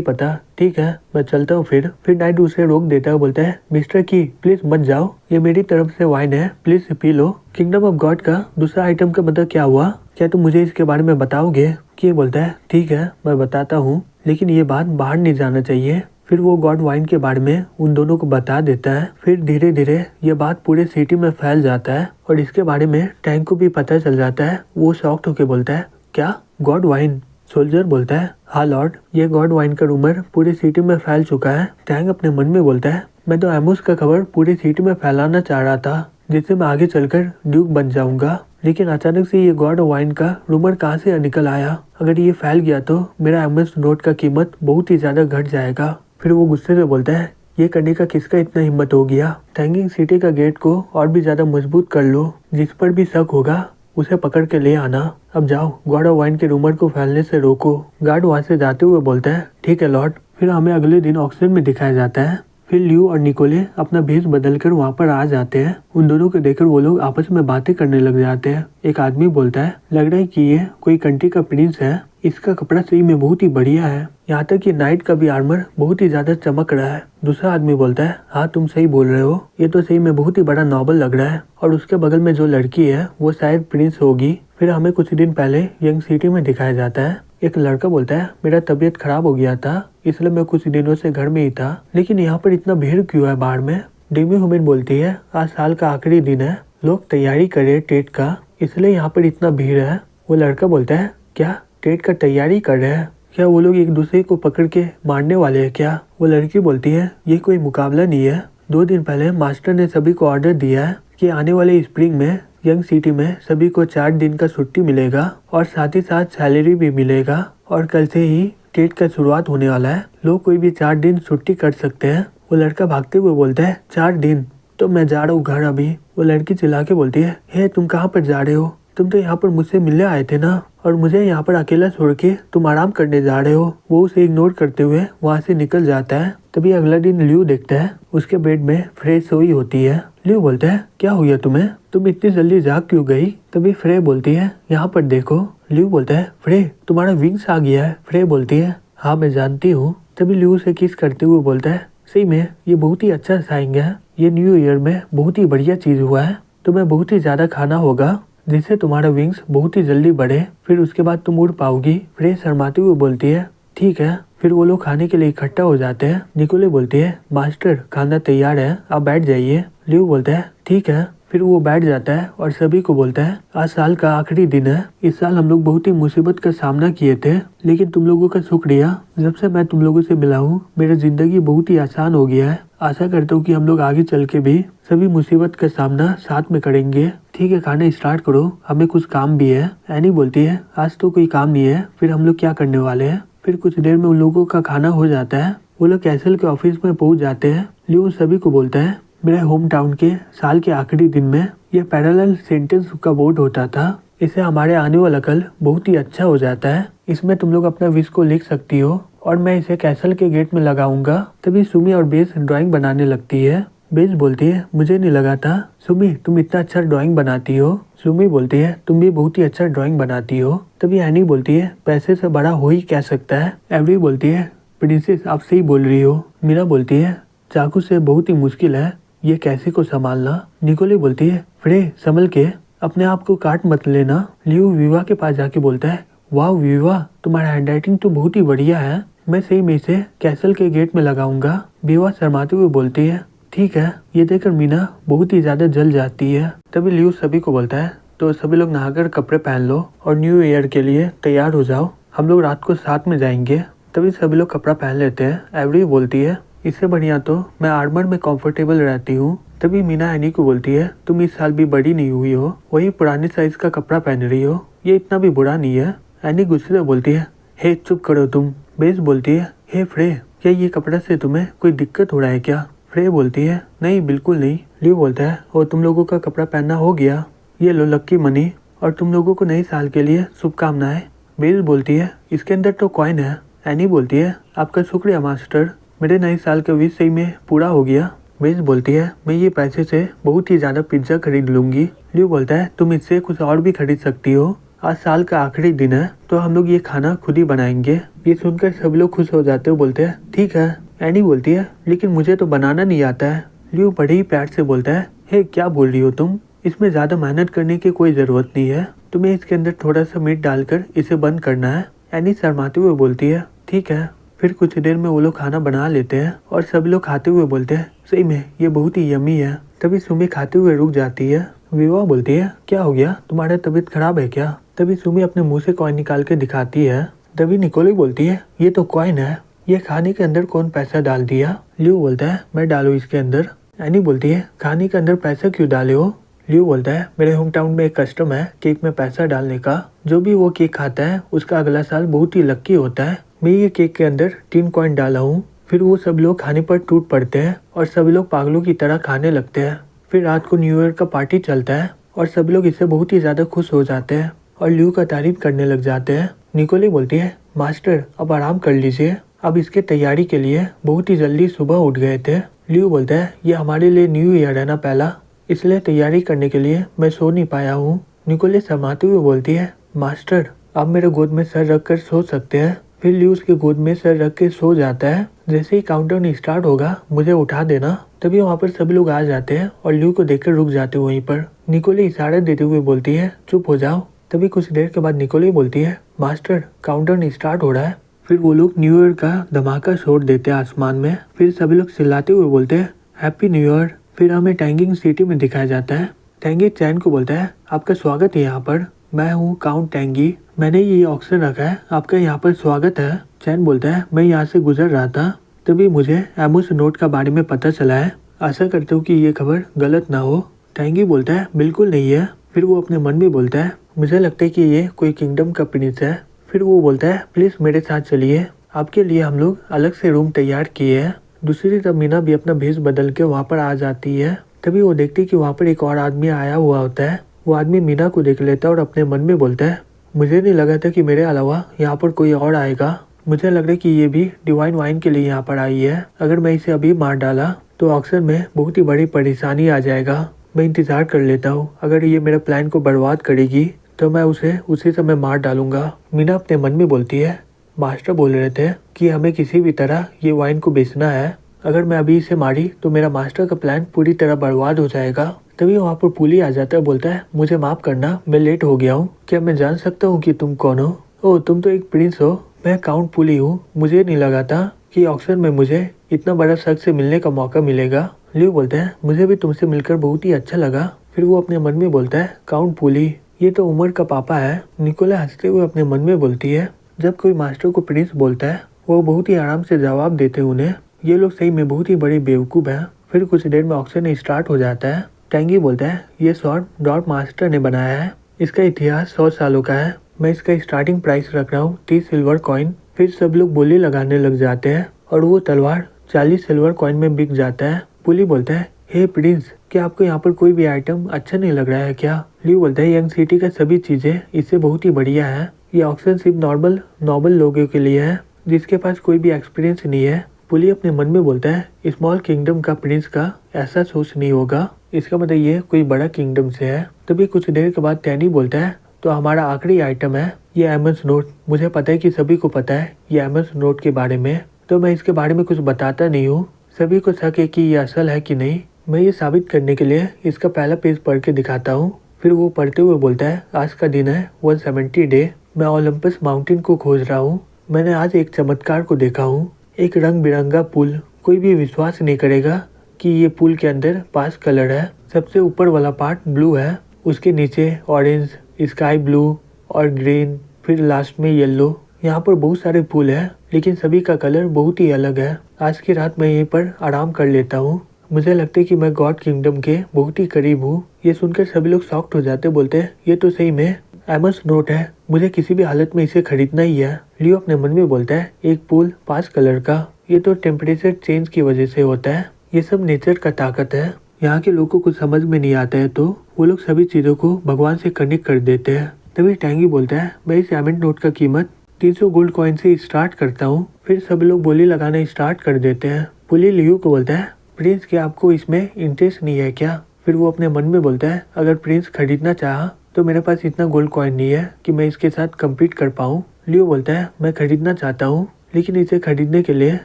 पता, ठीक है मैं चलता हूँ। फिर नाइट उसे रोक देता है, बोलता है मिस्टर की प्लीज मत जाओ, ये मेरी तरफ से वाइन है, please P low. Kingdom of God का दूसरा आइटम का मतलब क्या हुआ, क्या तुम मुझे इसके बारे में बताओगे। की बोलता है ठीक है मैं बताता हूँ, लेकिन ये बात बाहर नहीं जाना चाहिए। फिर वो गॉड वाइन के बारे में उन दोनों को बता देता है। फिर धीरे धीरे ये बात पूरे सिटी में फैल जाता है और इसके बारे में टैंक को भी पता चल जाता है। वो शॉक्ड होके बोलता है क्या गॉड वाइन। सोल्जर बोलता है हाँ लॉर्ड, ये गॉड वाइन का रूमर पूरी सिटी में फैल चुका है। टैंक अपने मन में बोलता है मैं तो एमोस का खबर पूरी सिटी में फैलाना चाह रहा था, जिससे मैं आगे चलकर ड्यूक बन जाऊंगा, लेकिन अचानक से ये गॉड वाइन का रूमर कहाँ से निकल आया। अगर ये फैल गया तो मेरा एमएस नोट का कीमत बहुत ही ज्यादा घट जाएगा। फिर वो गुस्से से बोलता है ये करने का किसका इतना हिम्मत हो गया, टैंगिंग सिटी का गेट को और भी ज्यादा मजबूत कर लो, जिस पर भी शक होगा उसे पकड़ के ले आना। अब जाओ गॉड ऑफ वाइन के रूमर को फैलने से रोको। गार्ड वहां से जाते हुए बोलता है ठीक है लॉर्ड। फिर हमें अगले दिन ऑक्सीजन में दिखाया जाता है। फिर लियो और निकोले अपना भेष बदलकर वहाँ पर आ जाते हैं। उन दोनों को देखकर वो लोग आपस में बातें करने लग जाते हैं। एक आदमी बोलता है लग रहा है कि ये कोई कंट्री का प्रिंस है, इसका कपड़ा सही में बहुत ही बढ़िया है, यहाँ तक कि नाइट का भी आर्मर बहुत ही ज्यादा चमक रहा है। दूसरा आदमी बोलता है हाँ तुम सही बोल रहे हो, ये तो सही में बहुत ही बड़ा नॉवल लग रहा है, और उसके बगल में जो लड़की है वो शायद प्रिंस होगी। फिर हमें कुछ दिन पहले यंग सिटी में दिखाया जाता है। एक लड़का बोलता है मेरा तबीयत खराब हो गया था, इसलिए मैं कुछ दिनों से घर में ही था, लेकिन यहाँ पर इतना भीड़ क्यों है बाहर में। डेमी ह्यूमन बोलती है आज साल का आखिरी दिन है, लोग तैयारी करे टेट का, इसलिए यहाँ पर इतना भीड़ है। वो लड़का बोलता है क्या टेट का तैयारी कर रहे हैं, क्या वो लोग एक दूसरे को पकड़ के मारने वाले हैं क्या। वो लड़की बोलती है ये कोई मुकाबला नहीं है, 2 दिन पहले मास्टर ने सभी को ऑर्डर दिया है कि आने वाले स्प्रिंग में यंग सिटी में सभी को 4 दिन का छुट्टी मिलेगा और साथ ही साथ सैलरी भी मिलेगा, और कल से ही टेट का शुरुआत होने वाला है, लोग कोई भी 4 दिन छुट्टी कर सकते हैं। वो लड़का भागते हुए बोलता है 4 दिन तो मैं जा रहा हूँ घर अभी। वो लड़की चिल्ला के बोलती है हे तुम कहाँ पर जा रहे हो, तुम तो यहाँ पर मुझसे मिलने आए थे ना, और मुझे यहाँ पर अकेला छोड़ के तुम आराम करने जा रहे हो। वो उसे इग्नोर करते हुए वहाँ से निकल जाता है। तभी अगला दिन लियो देखता है उसके बेड में फ्रे सोई होती है। लियो बोलता है क्या हुआ तुम्हें, तुम इतनी जल्दी जाग क्यों गई। तभी फ्रे बोलती है यहाँ पर देखो। लियो बोलता है फ्रे तुम्हारा विंग्स आ गया है। फ्रे बोलती है हाँ मैं जानती हूँ। तभी लियो से किस करते हुए बोलता है सही में ये बहुत ही अच्छा साइन है, ये न्यू ईयर में बहुत ही बढ़िया चीज हुआ है, तुम्हें बहुत ही ज्यादा खाना होगा जिससे तुम्हारा विंग्स बहुत ही जल्दी बढ़े, फिर उसके बाद तुम उड़ पाओगी। फ्रे शर्माते हुए बोलती है ठीक है। फिर वो लोग खाने के लिए इकट्ठा हो जाते हैं। निकोले बोलती है मास्टर खाना तैयार है, आप बैठ जाइए। लियो बोलता है ठीक है। फिर वो बैठ जाता है और सभी को बोलता है आज साल का आखिरी दिन है, इस साल हम लोग बहुत ही मुसीबत का सामना किए थे, लेकिन तुम लोगों का शुक्रिया, जब से मैं तुम लोगों से मिला हूँ मेरा जिंदगी बहुत ही आसान हो गया है। आशा करता हूँ कि हम लोग आगे चल के भी सभी मुसीबत का सामना साथ में करेंगे। ठीक है खाना स्टार्ट करो, हमें कुछ काम भी है। एनी बोलती है आज तो कोई काम नहीं है, फिर हम लोग क्या करने वाले हैं। फिर कुछ देर में उन लोगों का खाना हो जाता है। वो लोग कैसल के ऑफिस में पहुंच जाते हैं। लियो सभी को बोलता है मेरे होम टाउन के साल के आखिरी दिन में ये पैरेलल सेंटेंस का वोट होता था, इससे हमारे आने वाला कल बहुत ही अच्छा हो जाता है, इसमें तुम लोग अपना विश को लिख सकती हो और मैं इसे कैसल के गेट में लगाऊंगा। तभी सुमी और बेस ड्राइंग बनाने लगती है। बेस बोलती है मुझे नहीं लगा था सुमी तुम इतना अच्छा ड्राइंग बनाती हो। सुमी बोलती है तुम भी बहुत ही अच्छा ड्राइंग बनाती हो। तभी एनी बोलती है पैसे से बड़ा हो ही क्या सकता है। एवरी बोलती है प्रिंसेस आप सही बोल रही हो। मीना बोलती है चाकू से बहुत ही मुश्किल है ये कैसे को संभालना। निकोले बोलती है फ्रे संभल के, अपने आप को काट मत लेना। लियो विवा के पास जाके बोलता है वाह विवा तुम्हारा हैंडराइटिंग तो बहुत ही बढ़िया है, मैं सही में इसे कैसल के गेट में लगाऊंगा। विवा शर्माते हुए बोलती है ठीक है। ये देखकर मीना बहुत ही ज्यादा जल जाती है। तभी लियो सभी को बोलता है तो सभी लोग नहाकर कपड़े पहन लो और न्यू ईयर के लिए तैयार हो जाओ, हम लोग रात को साथ में जाएंगे। तभी सभी लोग कपड़ा पहन लेते हैं। एवरी बोलती है इससे बढ़िया तो मैं आर्मर में कंफर्टेबल रहती हूँ। तभी मीना एनी को बोलती है तुम इस साल भी बड़ी नहीं हुई हो, वही पुराने साइज का कपड़ा पहन रही हो, ये इतना भी बुरा नहीं है। एनी गुस्से से बोलती है हे चुप करो तुम। बेस बोलती है हे फ्रे क्या ये कपड़ा से तुम्हें कोई दिक्कत हो रहा है क्या। फ्रे बोलती है नहीं बिल्कुल नहीं। लियो बोलता है और तुम लोगों का कपड़ा पहनना हो गया, ये लो लक्की मनी और तुम लोगों को नए साल के लिए शुभकामनाएं। बेल बोलती है इसके अंदर तो कॉइन है। एनी बोलती है आपका शुक्रिया मास्टर, मेरे नए साल का विश सही में पूरा हो गया। बेल बोलती है मैं ये पैसे से बहुत ही ज़्यादा पिज्ज़ा खरीद लूँगी। लियो बोलता है तुम इससे कुछ और भी खरीद सकती हो, आज साल का आखिरी दिन है तो हम लोग ये खाना खुद ही बनाएंगे। ये सुनकर सब लोग खुश हो जाते हो, बोलते हैं ठीक है। एनी बोलती है लेकिन मुझे तो बनाना नहीं आता है। लियो बड़े ही प्यार से बोलता है हे क्या बोल रही हो तुम, इसमें ज़्यादा मेहनत करने की कोई ज़रूरत नहीं है, तुम्हें इसके अंदर थोड़ा सा मीट डालकर इसे बंद करना है। एनी शर्माते हुए बोलती है ठीक है। फिर कुछ देर में वो लोग खाना बना लेते हैं और सब लोग खाते हुए बोलते हैं सही में ये बहुत ही यमी है। तभी सुमी खाते हुए रुक जाती है। विवा बोलती है क्या हो गया, तुम्हारा तबीयत खराब है क्या? तभी सुमी अपने मुंह से कॉइन निकाल के दिखाती है। तभी निकोली बोलती है ये तो कॉइन है, ये खाने के अंदर कौन पैसा डाल दिया? लियो बोलता है मैं डालू इसके अंदर। एनी बोलती है खाने के अंदर पैसा क्यों डाले हो? लियो बोलता है मेरे होम टाउन में एक कस्टम है केक में पैसा डालने का, जो भी वो केक खाता है उसका अगला साल बहुत ही लक्की होता है। मैं ये केक के अंदर 3 कॉइन डाला हूँ। फिर वो सब लोग खाने पर टूट पड़ते हैं और सब लोग पागलों की तरह खाने लगते हैं। फिर रात को न्यू ईयर का पार्टी चलता है और सब लोग इससे बहुत ही ज़्यादा खुश हो जाते हैं और लियो का तारीफ करने लग जाते हैं। निकोली बोलती है मास्टर अब आराम कर लीजिए, अब इसके तैयारी के लिए बहुत ही जल्दी सुबह उठ गए थे। लियो बोलता है ये हमारे लिए न्यू ईयर है ना पहला, इसलिए तैयारी करने के लिए मैं सो नहीं पाया हूँ। निकोली शर्माते हुए बोलती है मास्टर आप मेरे गोद में सर रख कर सो सकते हैं। फिर लियो उसके गोद में सर रख के सो जाता है। जैसे ही काउंटडाउन स्टार्ट होगा मुझे उठा देना। तभी वहाँ पर सभी लोग आ जाते हैं और लियो को देखकर रुक जाते हैं वहीं पर। निकोली इशारा देते हुए बोलती है चुप हो जाओ। तभी कुछ देर के बाद निकोली बोलती है मास्टर काउंटडाउन स्टार्ट हो रहा है। फिर वो लोग न्यू ईयर का धमाका छोड़ देते हैं आसमान में। फिर सभी लोग चिल्लाते हुए बोलते हैं हैप्पी न्यू ईयर। फिर हमें टैंगिंग सिटी में दिखाया जाता है। टैंगी चैन को बोलता है आपका स्वागत है यहाँ पर, मैं हूँ काउंट टैंगी, मैंने ये ऑक्शन रखा है, आपका यहाँ पर स्वागत है। चैन बोलता है मैं यहाँ से गुजर रहा था तभी मुझे एमोस नोट का बारे में पता चला है, आशा करता हूँ कि ये खबर गलत ना हो। टैंगी बोलता है बिल्कुल नहीं है। फिर वो अपने मन में बोलता है मुझे लगता है कि ये कोई किंगडम का प्रिंस है। फिर वो बोलता है प्लीज़ मेरे साथ चलिए, आपके लिए हम लोग अलग से रूम तैयार किए हैं। दूसरी तरफ मीना भी अपना भेष बदल के वहाँ पर आ जाती है। तभी वो देखती है कि वहाँ पर एक और आदमी आया हुआ होता है। वो आदमी मीना को देख लेता है और अपने मन में बोलता है मुझे नहीं लगा था कि मेरे अलावा यहाँ पर कोई और आएगा, मुझे लग रहा है कि ये भी डिवाइन वाइन के लिए यहाँ पर आई है। अगर मैं इसे अभी मार डाला तो ऑक्शन में बहुत ही बड़ी परेशानी आ जाएगा। मैं इंतज़ार कर लेता हूँ, अगर ये मेरे प्लान को बर्बाद करेगी तो मैं उसे उसी समय मार डालूंगा। मीना अपने मन में बोलती है मास्टर बोल रहे थे कि हमें किसी भी तरह ये वाइन को बेचना है, अगर मैं अभी इसे मारी तो मेरा मास्टर का प्लान पूरी तरह बर्बाद हो जाएगा। तभी वहाँ पर पुली आ जाता है, बोलता है मुझे माफ़ करना मैं लेट हो गया हूँ, क्या मैं जान सकता हूँ कि तुम कौन हो? ओह तुम तो एक प्रिंस हो, मैं काउंट पुली हूँ, मुझे नहीं लगा था कि ऑक्शन में मुझे इतना बड़ा शख्स से मिलने का मौका मिलेगा। लियो बोलता है मुझे भी तुमसे मिलकर बहुत ही अच्छा लगा। फिर वो अपने मन में बोलता है काउंट पुली ये तो उमर का पापा है। निकोला हंसते हुए अपने मन में बोलती है जब कोई मास्टर को प्रिंस बोलता है वो बहुत ही आराम से जवाब देते उन्हें, ये लोग सही में बहुत ही बड़े बेवकूफ़ हैं। फिर कुछ देर में ऑक्शन स्टार्ट हो जाता है। टैंगी बोलता है ये शॉट डॉट मास्टर ने बनाया है, इसका इतिहास 100 सालों का है, मैं इसका स्टार्टिंग प्राइस रख रहा हूँ 30 सिल्वर कॉइन। फिर सब लोग बोली लगाने लग जाते हैं और वो तलवार 40 सिल्वर कॉइन में बिक जाता है। पुली बोलता है हे प्रिंस क्या आपको यहाँ पर कोई भी आइटम अच्छा नहीं लग रहा है क्या? लियो बोलता है यंग सिटी का सभी चीज़ें इससे बहुत ही बढ़िया है, ये ऑक्शन सिर्फ नॉर्मल लोगों के लिए है जिसके पास कोई भी एक्सपीरियंस नहीं है। पुली अपने मन में बोलता है स्मॉल किंगडम का प्रिंस का ऐसा सोच नहीं होगा, इसका मतलब ये कोई बड़ा किंगडम से है। तभी कुछ देर के बाद टैनी बोलता है तो हमारा आखिरी आइटम है ये एमएस नोट, मुझे पता है कि सभी को पता है ये एमएस नोट के बारे में, तो मैं इसके बारे में कुछ बताता नहीं हूँ, सभी को शक है कि ये असल है कि नहीं। मैं ये साबित करने के लिए इसका पहला पेज पढ़ के दिखाता हूँ। फिर वो पढ़ते हुए बोलता है आज का दिन है 170 डे, मैं ओलंपस माउंटेन को खोज रहा हूँ, मैंने आज एक चमत्कार को देखा हूँ, एक रंग बिरंगा पुल, कोई भी विश्वास नहीं करेगा कि ये पुल के अंदर 5 कलर है, सबसे ऊपर वाला पार्ट ब्लू है, उसके नीचे ऑरेंज, स्काई ब्लू और ग्रीन, फिर लास्ट में येलो। यहाँ पर बहुत सारे पुल है लेकिन सभी का कलर बहुत ही अलग है। आज की रात मैं यहीं पर आराम कर लेता हूँ, मुझे लगता है कि मैं गॉड किंगडम के बहुत ही करीब हूँ। ये सुनकर सभी लोग शॉक्ड हो जाते, बोलते हैं ये तो सही में एमएस नोट है, मुझे किसी भी हालत में इसे खरीदना ही है। लियो अपने मन में बोलता है एक पुल 5 कलर का, ये तो टेम्परेचर चेंज की वजह से होता है, ये सब नेचर का ताकत है। यहाँ के लोगों को कुछ समझ में नहीं आता है तो वो लोग सभी चीज़ों को भगवान से कनेक्ट कर देते हैं। तभी टैंगी बोलता है मैं इस डायमंड नोट का कीमत 300 गोल्ड कॉइन से स्टार्ट करता हूँ। फिर सभी लोग बोली लगाना स्टार्ट कर देते हैं। पुली लियू को बोलता है प्रिंस क्या आपको इसमें इंटरेस्ट नहीं है क्या? फिर वो अपने मन में बोलता है अगर प्रिंस खरीदना चाहा तो मेरे पास इतना गोल्ड कॉइन नहीं है कि मैं इसके साथ कम्पीट कर पाऊँ। लियो बोलता है मैं खरीदना चाहता हूँ लेकिन इसे खरीदने के लिए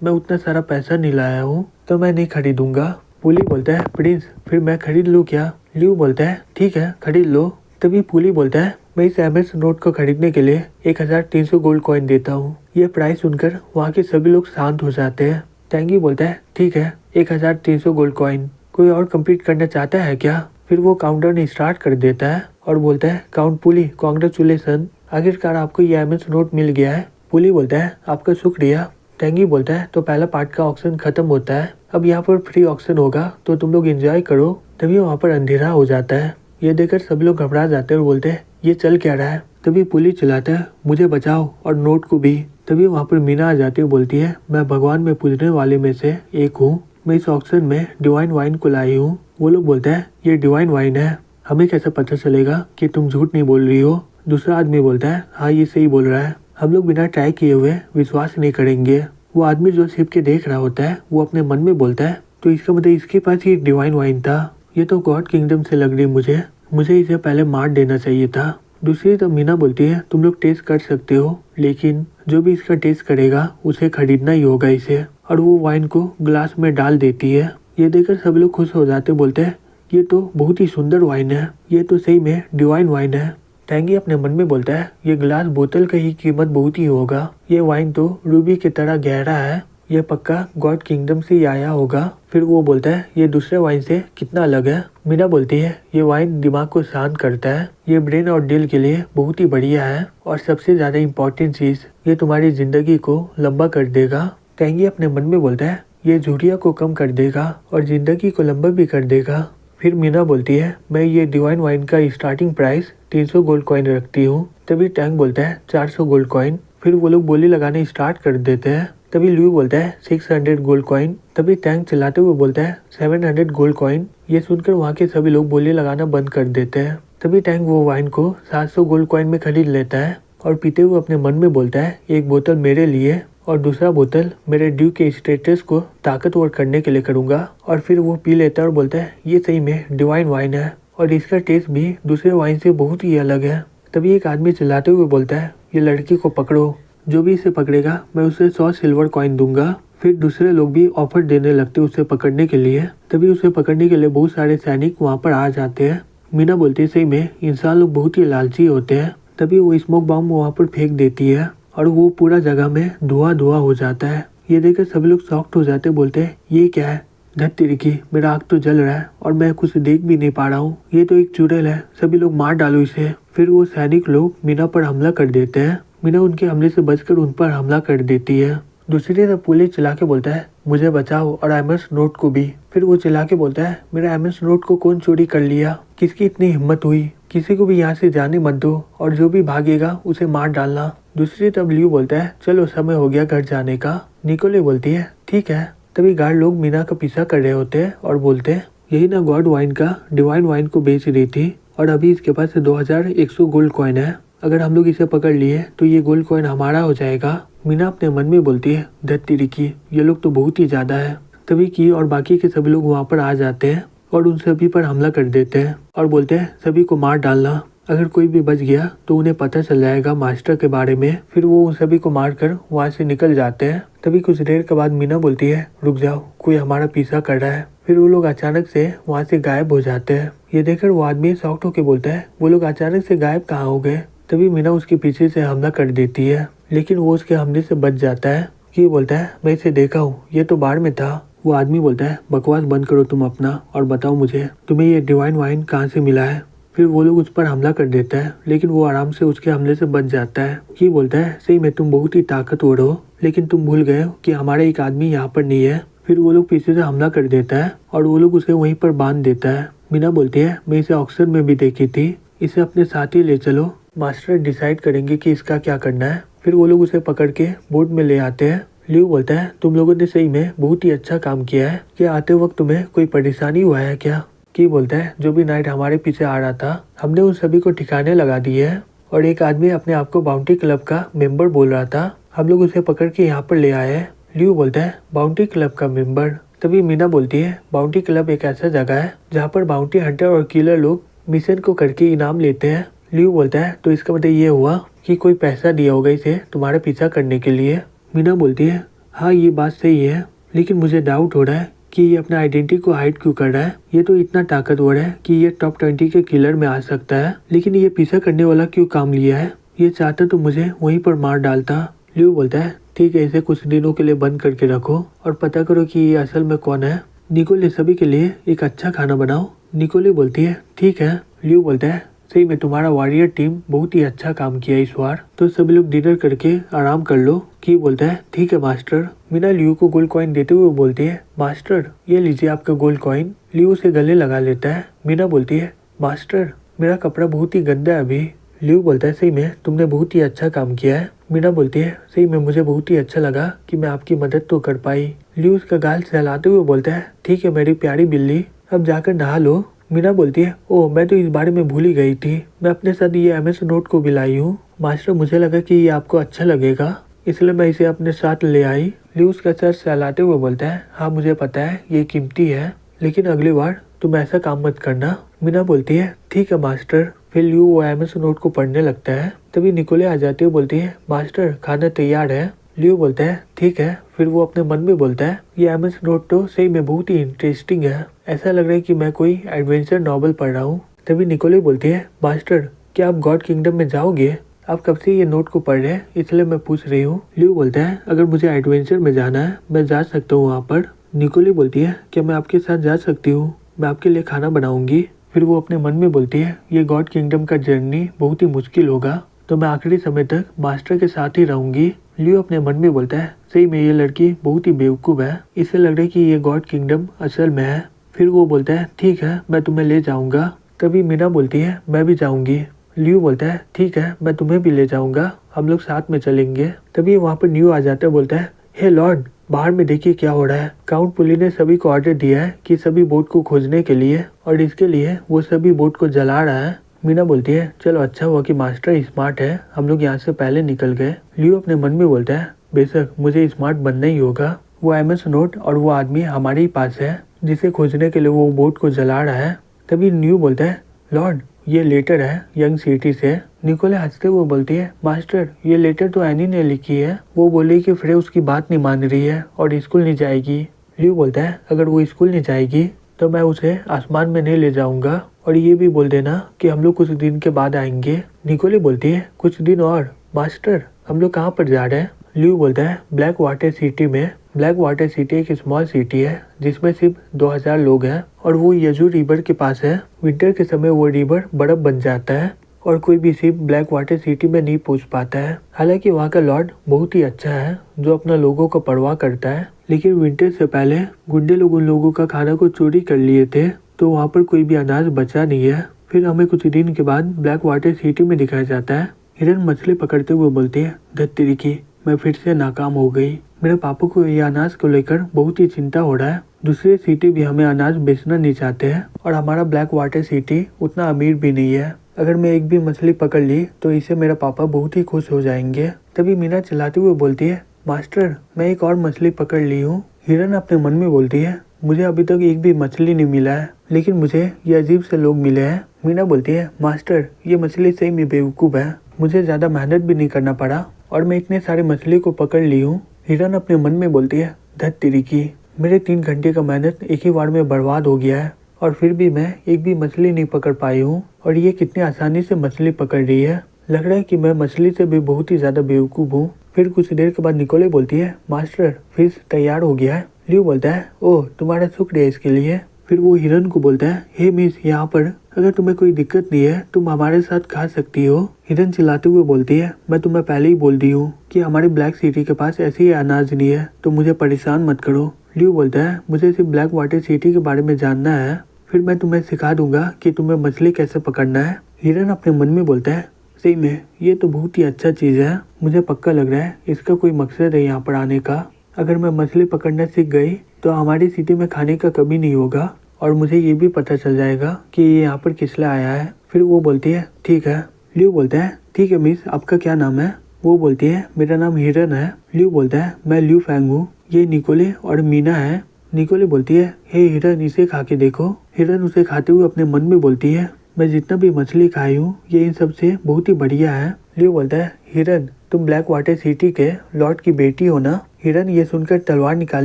मैं उतना सारा पैसा नहीं लाया हूँ तो मैं नहीं खरीदूंगा। पुली बोलता है प्रिंस फिर मैं खरीद लूँ क्या? लियो बोलता है ठीक है खरीद लो। तभी पुली बोलता है मैं इस एमएस नोट को खरीदने के लिए 1300 गोल्ड कॉइन देता हूँ। ये प्राइस सुनकर वहाँ के सभी लोग शांत हो जाते हैं। टैंगी बोलता है ठीक है 1300 गोल्ड कॉइन। कोई और कम्पीट करना चाहता है क्या? फिर वो काउंटडाउन स्टार्ट कर देता है और बोलता है काउंट पुली कॉन्ग्रेचुलेसन, आखिरकार आपको ये एमएस नोट मिल गया है। पुली बोलता है आपका शुक्रिया। टैंगी बोलता है तो पहला पार्ट का ऑक्शन खत्म होता है, अब यहाँ पर फ्री ऑक्शन होगा तो तुम लोग एंजॉय करो। तभी वहाँ पर अंधेरा हो जाता है। ये देखकर सभी लोग घबरा जाते हैं और बोलते हैं ये चल क्या रहा है। तभी पुली चिल्लाता है मुझे बचाओ और नोट को भी। तभी वहाँ पर मीना आ जाती है, बोलती है मैं भगवान में पूजने वाले में से एक हूँ, मैं इस ऑक्शन में डिवाइन वाइन को लाई हूँ। वो लोग बोलते हैं ये डिवाइन वाइन है, हमें कैसे पता चलेगा कि तुम झूठ नहीं बोल रही हो? दूसरा आदमी बोलता है हाँ ये सही बोल रहा है, हम लोग बिना ट्राई किए हुए विश्वास नहीं करेंगे। वो आदमी जो छिप के देख रहा होता है वो अपने मन में बोलता है तो इसका मतलब इसके पास ही डिवाइन वाइन था, ये तो गॉड किंगडम से लग रही मुझे इसे पहले मार देना चाहिए था। दूसरी तरफ मीना बोलती है तुम लोग टेस्ट कर सकते हो लेकिन जो भी इसका टेस्ट करेगा उसे खरीदना ही होगा इसे। और वो वाइन को ग्लास में डाल देती है। ये देखकर सब लोग खुश हो जाते, बोलते हैं ये तो बहुत ही सुंदर वाइन है, ये तो सही में डिवाइन वाइन है। टैंगी अपने मन में बोलता है ये ग्लास बोतल का ही कीमत बहुत ही होगा, ये वाइन तो रूबी की तरह गहरा है, ये पक्का गॉड किंगडम से ही आया होगा। फिर वो बोलता है ये दूसरे वाइन से कितना अलग है? मीना बोलती है ये वाइन दिमाग को शांत करता है, ये ब्रेन और दिल के लिए बहुत ही बढ़िया है और सबसे ज्यादा इम्पोर्टेंट चीज ये तुम्हारी जिंदगी को लंबा कर देगा। टैंगी अपने मन में बोलता है ये झुर्रिया को कम कर देगा और जिंदगी को लंबा भी कर देगा। फिर मीना बोलती है मैं ये डिवाइन वाइन का स्टार्टिंग प्राइस 300 गोल्ड कॉइन रखती हूँ। तभी टैंग बोलता है 400 गोल्ड कॉइन। फिर वो लोग बोली लगाने स्टार्ट कर देते हैं। तभी ल्यू बोलता है 600 गोल्ड कॉइन। तभी टैंग चलाते हुए बोलता है 700 गोल्ड कॉइन। ये सुनकर वहाँ के सभी लोग बोली लगाना बंद कर देते हैं। तभी टैंग वो वाइन को 700 गोल्ड कॉइन में खरीद लेता है और पीते हुए अपने मन में बोलता है एक बोतल मेरे लिए और दूसरा बोतल मेरे ड्यू के स्टेटस को ताकतवर करने के लिए करूंगा। और फिर वो पी लेता है और बोलता है ये सही में डिवाइन वाइन है और इसका टेस्ट भी दूसरे वाइन से बहुत ही अलग है। तभी एक आदमी चिल्लाते हुए बोलता है ये लड़की को पकड़ो, जो भी इसे पकड़ेगा मैं उसे 100 सिल्वर कॉइन दूंगा। फिर दूसरे लोग भी ऑफर देने लगते उसे पकड़ने के लिए। तभी उसे पकड़ने के लिए बहुत सारे सैनिक वहाँ पर आ जाते हैं। मीना बोलती है सही में इंसान लोग बहुत ही लालची होते हैं। तभी वो स्मोक बॉम्ब वहाँ पर फेंक देती है और वो पूरा जगह में धुआं हो जाता है। ये देखकर सभी लोग शॉक्ड हो जाते, बोलते हैं ये क्या है? धत्ती की मेरा आग तो जल रहा है और मैं कुछ देख भी नहीं पा रहा हूँ, ये तो एक चुड़ैल है, सभी लोग मार डालो इसे। फिर वो सैनिक लोग मीना पर हमला कर देते हैं। मीना उनके हमले से बचकर उन पर हमला कर देती है। दूसरी तरफ पुलिस चिल्ला के बोलता है मुझे बचाओ और एमएस नोट को भी। फिर वो चिल्ला के बोलता है मेरा एमएस नोट को कौन चोरी कर लिया? किसकी इतनी हिम्मत हुई? किसी को भी यहाँ से जाने मत दो और जो भी भागेगा उसे मार डालना। दूसरी तरफ लियू बोलता है चलो समय हो गया घर जाने का। निकोले बोलती है ठीक है। तभी गार्ड लोग मीना का पीछा कर रहे होते हैं और बोलते हैं यही ना गॉड वाइन का डिवाइन वाइन को बेच रही थी और अभी इसके पास 2100 गोल्ड कॉइन है, अगर हम लोग इसे पकड़ लिए तो ये गोल्ड कॉइन हमारा हो जाएगा। मीना अपने मन में बोलती है धत्ती की ये लोग तो बहुत ही ज्यादा है। तभी की और बाकी के सभी लोग वहाँ पर आ जाते हैं और उन सभी पर हमला कर देते हैं और बोलते हैं सभी को मार डालना, अगर कोई भी बच गया तो उन्हें पता चल जाएगा मास्टर के बारे में। फिर वो उन सभी को मारकर वहाँ से निकल जाते हैं। तभी कुछ देर के बाद मीना बोलती है रुक जाओ, कोई हमारा पीछा कर रहा है। फिर वो लोग अचानक से वहाँ से गायब हो जाते हैं। ये देखकर वो आदमी शॉक्ड होकर बोलता है वो लोग अचानक से गायब कहाँ हो गए? तभी मीना उसके पीछे से हमला कर देती है लेकिन वो उसके हमले से बच जाता है। ये बोलता है मैं इसे देखा हूँ, ये तो बाढ़ में था। वो आदमी बोलता है बकवास बंद करो तुम अपना और बताओ मुझे तुम्हें ये डिवाइन वाइन कहाँ से मिला है। फिर वो लोग उस पर हमला कर देता है लेकिन वो आराम से उसके हमले से बच जाता है। ये बोलता है सही में तुम बहुत ही ताकतवर हो लेकिन तुम भूल गए हो कि हमारा एक आदमी यहाँ पर नहीं है। फिर वो लोग पीछे से हमला कर देता है और वो लोग उसे वहीं पर बांध देता है। मीना बोलती है मैं इसे ऑक्शन में भी देखी थी, इसे अपने साथ ही ले चलो, मास्टर डिसाइड करेंगे कि इसका क्या करना है। फिर वो लोग उसे पकड़ के बोट में ले आते हैं लियो बोलता है तुम लोगों ने सही में बहुत ही अच्छा काम किया है। क्या आते वक्त तुम्हें कोई परेशानी हुआ है क्या? की बोलता है जो भी नाइट हमारे पीछे आ रहा था हमने उन सभी को ठिकाने लगा दिए है और एक आदमी अपने आप को बाउंटी क्लब का मेंबर बोल रहा था, हम लोग उसे पकड़ के यहाँ पर ले आए हैं। लियो बोलता है बाउंटी क्लब का मेंबर? तभी मीना बोलती है बाउंटी क्लब एक ऐसा जगह है जहाँ पर बाउंटी हंटर और किलर लोग मिशन को करके इनाम लेते हैं। लियो बोलता है तो इसका मतलब ये हुआ कि कोई पैसा दिया होगा इसे तुम्हारा पीछा करने के लिए। मीना बोलती है हाँ ये बात सही है, लेकिन मुझे डाउट हो रहा है कि ये अपना आइडेंटिटी को हाइड क्यों कर रहा है। ये तो इतना ताकतवर है कि ये टॉप 20 के किलर में आ सकता है, लेकिन ये पीछा करने वाला क्यों काम लिया है? ये चाहता तो मुझे वहीं पर मार डालता। लियो बोलता है ठीक है इसे कुछ दिनों के लिए बंद करके रखो और पता करो कि ये असल में कौन है। निकोले सभी के लिए एक अच्छा खाना बनाओ। निकोले बोलती है ठीक है। लियो बोलता है सही में तुम्हारा वॉरियर टीम बहुत ही अच्छा काम किया इस बार, तो सभी लोग डिनर करके आराम कर लो। की बोलता है ठीक है मास्टर। मीना लियो को गोल्ड कॉइन देते हुए बोलती है मास्टर ये लीजिए आपका गोल्ड कॉइन। लियो उसे गले लगा लेता है। मीना बोलती है मास्टर मेरा कपड़ा बहुत ही गंदा है अभी। लियो बोलता है सही में तुमने बहुत ही अच्छा काम किया है। मीना बोलती है सही में मुझे बहुत ही अच्छा लगा कि मैं आपकी मदद तो कर पाई। लियो उसका गाल सहलाते हुए बोलता है ठीक है मेरी प्यारी बिल्ली अब जाकर नहा लो। मीना बोलती है ओह मैं तो इस बारे में भूल ही गई थी, मैं अपने साथ ये MS नोट को भी लाई हूँ। मास्टर मुझे लगा कि ये आपको अच्छा लगेगा इसलिए मैं इसे अपने साथ ले आई। लियो उसका सर सहलाते हुए बोलता है हाँ मुझे पता है ये कीमती है, लेकिन अगली बार तुम ऐसा काम मत करना। मीना बोलती है ठीक है मास्टर। फिर लियो वो MS नोट को पढ़ने लगता है। तभी निकोले आ जाती है बोलती है मास्टर खाना तैयार है। लियो बोलता है ठीक है। फिर वो अपने मन में बोलता है ये MS नोट तो सही में बहुत ही इंटरेस्टिंग है, ऐसा लग रहा है कि मैं कोई एडवेंचर नॉवल पढ़ रहा हूँ। तभी निकोले बोलती है मास्टर क्या आप गॉड किंगडम में जाओगे? आप कब से ये नोट को पढ़ रहे हैं इसलिए मैं पूछ रही हूँ। लियो बोलता है अगर मुझे एडवेंचर में जाना है मैं जा सकता हूँ वहाँ पर। निकोले बोलती है क्या मैं आपके साथ जा सकती हूँ? मैं आपके लिए खाना बनाऊंगी। फिर वो अपने मन में बोलती है ये गॉड किंगडम का जर्नी बहुत ही मुश्किल होगा, तो मैं आखिरी समय तक मास्टर के साथ ही रहूंगी। लियो अपने मन में बोलता है सही में ये लड़की बहुत ही बेवकूफ़ है, इसे लग रहा है कि ये गॉड किंगडम असल में है। फिर वो बोलता है ठीक है मैं तुम्हें ले जाऊंगा। तभी मीना बोलती है मैं भी जाऊंगी। लियो बोलता है ठीक है मैं तुम्हें भी ले जाऊंगा, हम लोग साथ में चलेंगे। तभी वहाँ पर न्यू आ जाता है, बोलता है हे लॉर्ड बाहर में देखिए क्या हो रहा है। काउंट पुली ने सभी को ऑर्डर दिया है कि सभी बोट को खोजने के लिए, और इसके लिए वो सभी बोट को जला रहा है। मीना बोलती है चलो अच्छा हुआ कि मास्टर स्मार्ट है, हम लोग यहाँ से पहले निकल गए। लियो अपने मन में बोलता है बेशक मुझे स्मार्ट बनना ही होगा, वो MS नोट और वो आदमी हमारे ही पास है जिसे खोजने के लिए वो बोट को जला रहा है। तभी न्यू बोलता है लॉर्ड ये लेटर है यंग सिटी से। निकोले हंसते हुए बोलती है मास्टर ये लेटर तो एनी ने लिखी है, वो बोली कि फ्रे उसकी बात नहीं मान रही है और स्कूल नहीं जाएगी। लियो बोलता है अगर वो स्कूल नहीं जाएगी तो मैं उसे आसमान में नहीं ले जाऊंगा, और ये भी बोल देना कि हम लोग कुछ दिन के बाद आएंगे। निकोले बोलती है कुछ दिन और? मास्टर हम लोग कहाँ पर जा रहे हैं? लियो बोलता है ब्लैक वाटर सिटी में। ब्लैक वाटर सिटी एक स्मॉल सिटी है जिसमें सिर्फ 2000 लोग हैं और वो यजू रिवर के पास है। विंटर के समय वो रिवर बर्फ बन जाता है और कोई भी शिप ब्लैक वाटर सिटी में नहीं पहुंच पाता है। हालांकि वहाँ का लॉर्ड बहुत ही अच्छा है जो अपना लोगों को परवाह करता है, लेकिन विंटर से पहले गुंडे लोग उन लोगों का खाना को चोरी कर लिए थे तो वहाँ पर कोई भी अनाज बचा नहीं है। फिर हमें कुछ दिन के बाद ब्लैक वाटर सिटी में दिखाया जाता है। हिरन मछली पकड़ते हुए बोलती है धत्तेरी की मैं फिर से नाकाम हो गई। मेरे पापा को ये अनाज को लेकर बहुत ही चिंता हो रहा है। दूसरे सिटी भी हमें अनाज बेचना नहीं चाहते हैं और हमारा ब्लैक वाटर सिटी उतना अमीर भी नहीं है। अगर मैं एक भी मछली पकड़ ली तो इससे मेरा पापा बहुत ही खुश हो जाएंगे। तभी मीना चिल्लाते हुए बोलती है मास्टर मैं एक और मछली पकड़ ली हूँ। हिरन अपने मन में बोलती है मुझे अभी तक एक भी मछली नहीं मिला है, लेकिन मुझे ये अजीब से लोग मिले हैं। मीना बोलती है मास्टर ये मछली सही में बेवकूफ़ है, मुझे ज़्यादा मेहनत भी नहीं करना पड़ा और मैं इतने सारे मछली को पकड़ ली हूँ। हिरन अपने मन में बोलती है धत तेरी की मेरे 3 घंटे का मेहनत एक ही बार में बर्बाद हो गया है और फिर भी मैं एक भी मछली नहीं पकड़ पाई हूँ, और ये कितनी आसानी से मछली पकड़ रही है। लग रहा है कि मैं मछली से भी बहुत ही ज़्यादा बेवकूफ़ हूँ। फिर कुछ देर के बाद निकोले बोलती है मास्टर फिश तैयार हो गया है। लियो बोलता है ओह तुम्हारा शुक्रिया इसके लिए। फिर वो हिरन को बोलता है हे मिस यहाँ पर अगर तुम्हें कोई दिक्कत नहीं है तुम हमारे साथ खा सकती हो। हिरन चिल्लाते हुए बोलती है मैं तुम्हें पहले ही बोल दी हूँ कि हमारी ब्लैक सिटी के पास ऐसे ही अनाज नहीं है, तो मुझे परेशान मत करो। लियो बोलता है मुझे सिर्फ ब्लैक वाटर सिटी के बारे में जानना है, फिर मैं तुम्हें सिखा दूंगा कि तुम्हें मछली कैसे पकड़ना है। हिरन अपने मन में बोलता है सही में ये तो बहुत ही अच्छा चीज़ है, मुझे पक्का लग रहा है इसका कोई मकसद है यहाँ पर आने का। अगर मैं मछली पकड़ना सीख गई तो हमारी सिटी में खाने का कभी नहीं होगा और मुझे ये भी पता चल जाएगा कि ये यहाँ पर किस लिए आया है। फिर वो बोलती है ठीक है। लियो बोलता है ठीक है मिस, आपका क्या नाम है? वो बोलती है मेरा नाम हिरन है। लियो बोलता है मैं लियो फैंग हूँ, ये निकोले और मीना है। निकोले बोलती है हे हिरन, इसे खा के देखो। हिरन उसे खाते हुए अपने मन में बोलती है मैं जितना भी मछली खाई हूँ ये इन सबसे बहुत ही बढ़िया है। लियो बोलता है हिरन तुम ब्लैक वाटर सिटी के लॉर्ड की बेटी हो ना? हिरन ये सुनकर तलवार निकाल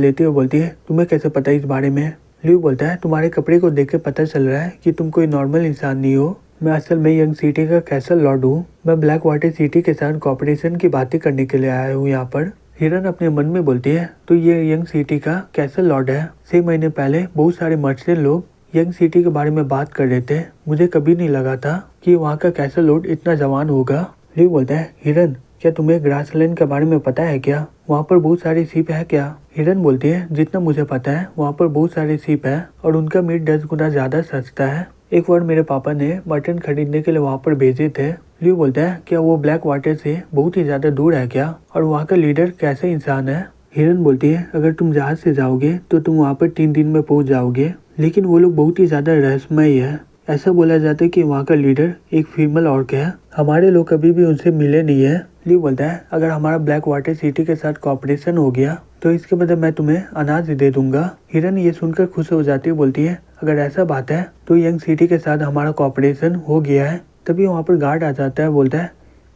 लेती है और बोलती है तुम्हें कैसे पता इस बारे में? लियो बोलता है तुम्हारे कपड़े को देख के पता चल रहा है कि तुम कोई नॉर्मल इंसान नहीं हो। मैं असल में यंग सिटी का कैसल लॉर्ड हूँ। मैं ब्लैक वाटर सिटी के साथ कॉपरेशन की बातें करने के लिए आया हूँ यहाँ पर। हिरन अपने मन में बोलती है तो ये यंग सिटी का कैसल लॉर्ड है। 6 महीने पहले बहुत सारे मर्चेंट लोग यंग सिटी के बारे में बात कर रहे थे। मुझे कभी नहीं लगा था कि वहाँ का कैसल लॉर्ड इतना जवान होगा। लियो बोलता है हिरन क्या तुम्हें ग्रासलैंड के बारे में पता है क्या? वहाँ पर बहुत सारी शिप है क्या? हिरन बोलती है जितना मुझे पता है वहाँ पर बहुत सारी शिप है और उनका मीट 10 गुना ज्यादा सस्ता है। एक बार मेरे पापा ने मटन खरीदने के लिए वहाँ पर भेजे थे। लियो बोलता है क्या वो ब्लैक वाटर से बहुत ही ज्यादा दूर है क्या? और वहाँ का लीडर कैसे इंसान है? हिरन बोलती है अगर तुम जहाज से जाओगे तो तुम वहाँ पर 3 दिन में पहुँच जाओगे, लेकिन वो लोग बहुत ही ज्यादा रहस्यमय है। ऐसा बोला जाता है कि वहाँ का लीडर एक फीमेल ऑर्क है। हमारे लोग कभी भी उनसे मिले नहीं है। लियो बोलता है अगर हमारा ब्लैक वाटर सिटी के साथ कॉपरेशन हो गया तो इसके बदले मैं तुम्हें अनाज दे दूंगा। हिरन ये सुनकर खुश हो जाती है, बोलती है अगर ऐसा बात है तो यंग सिटी के साथ हमारा कॉपरेशन हो गया है। तभी वहाँ पर गार्ड आ जाता है, बोलता है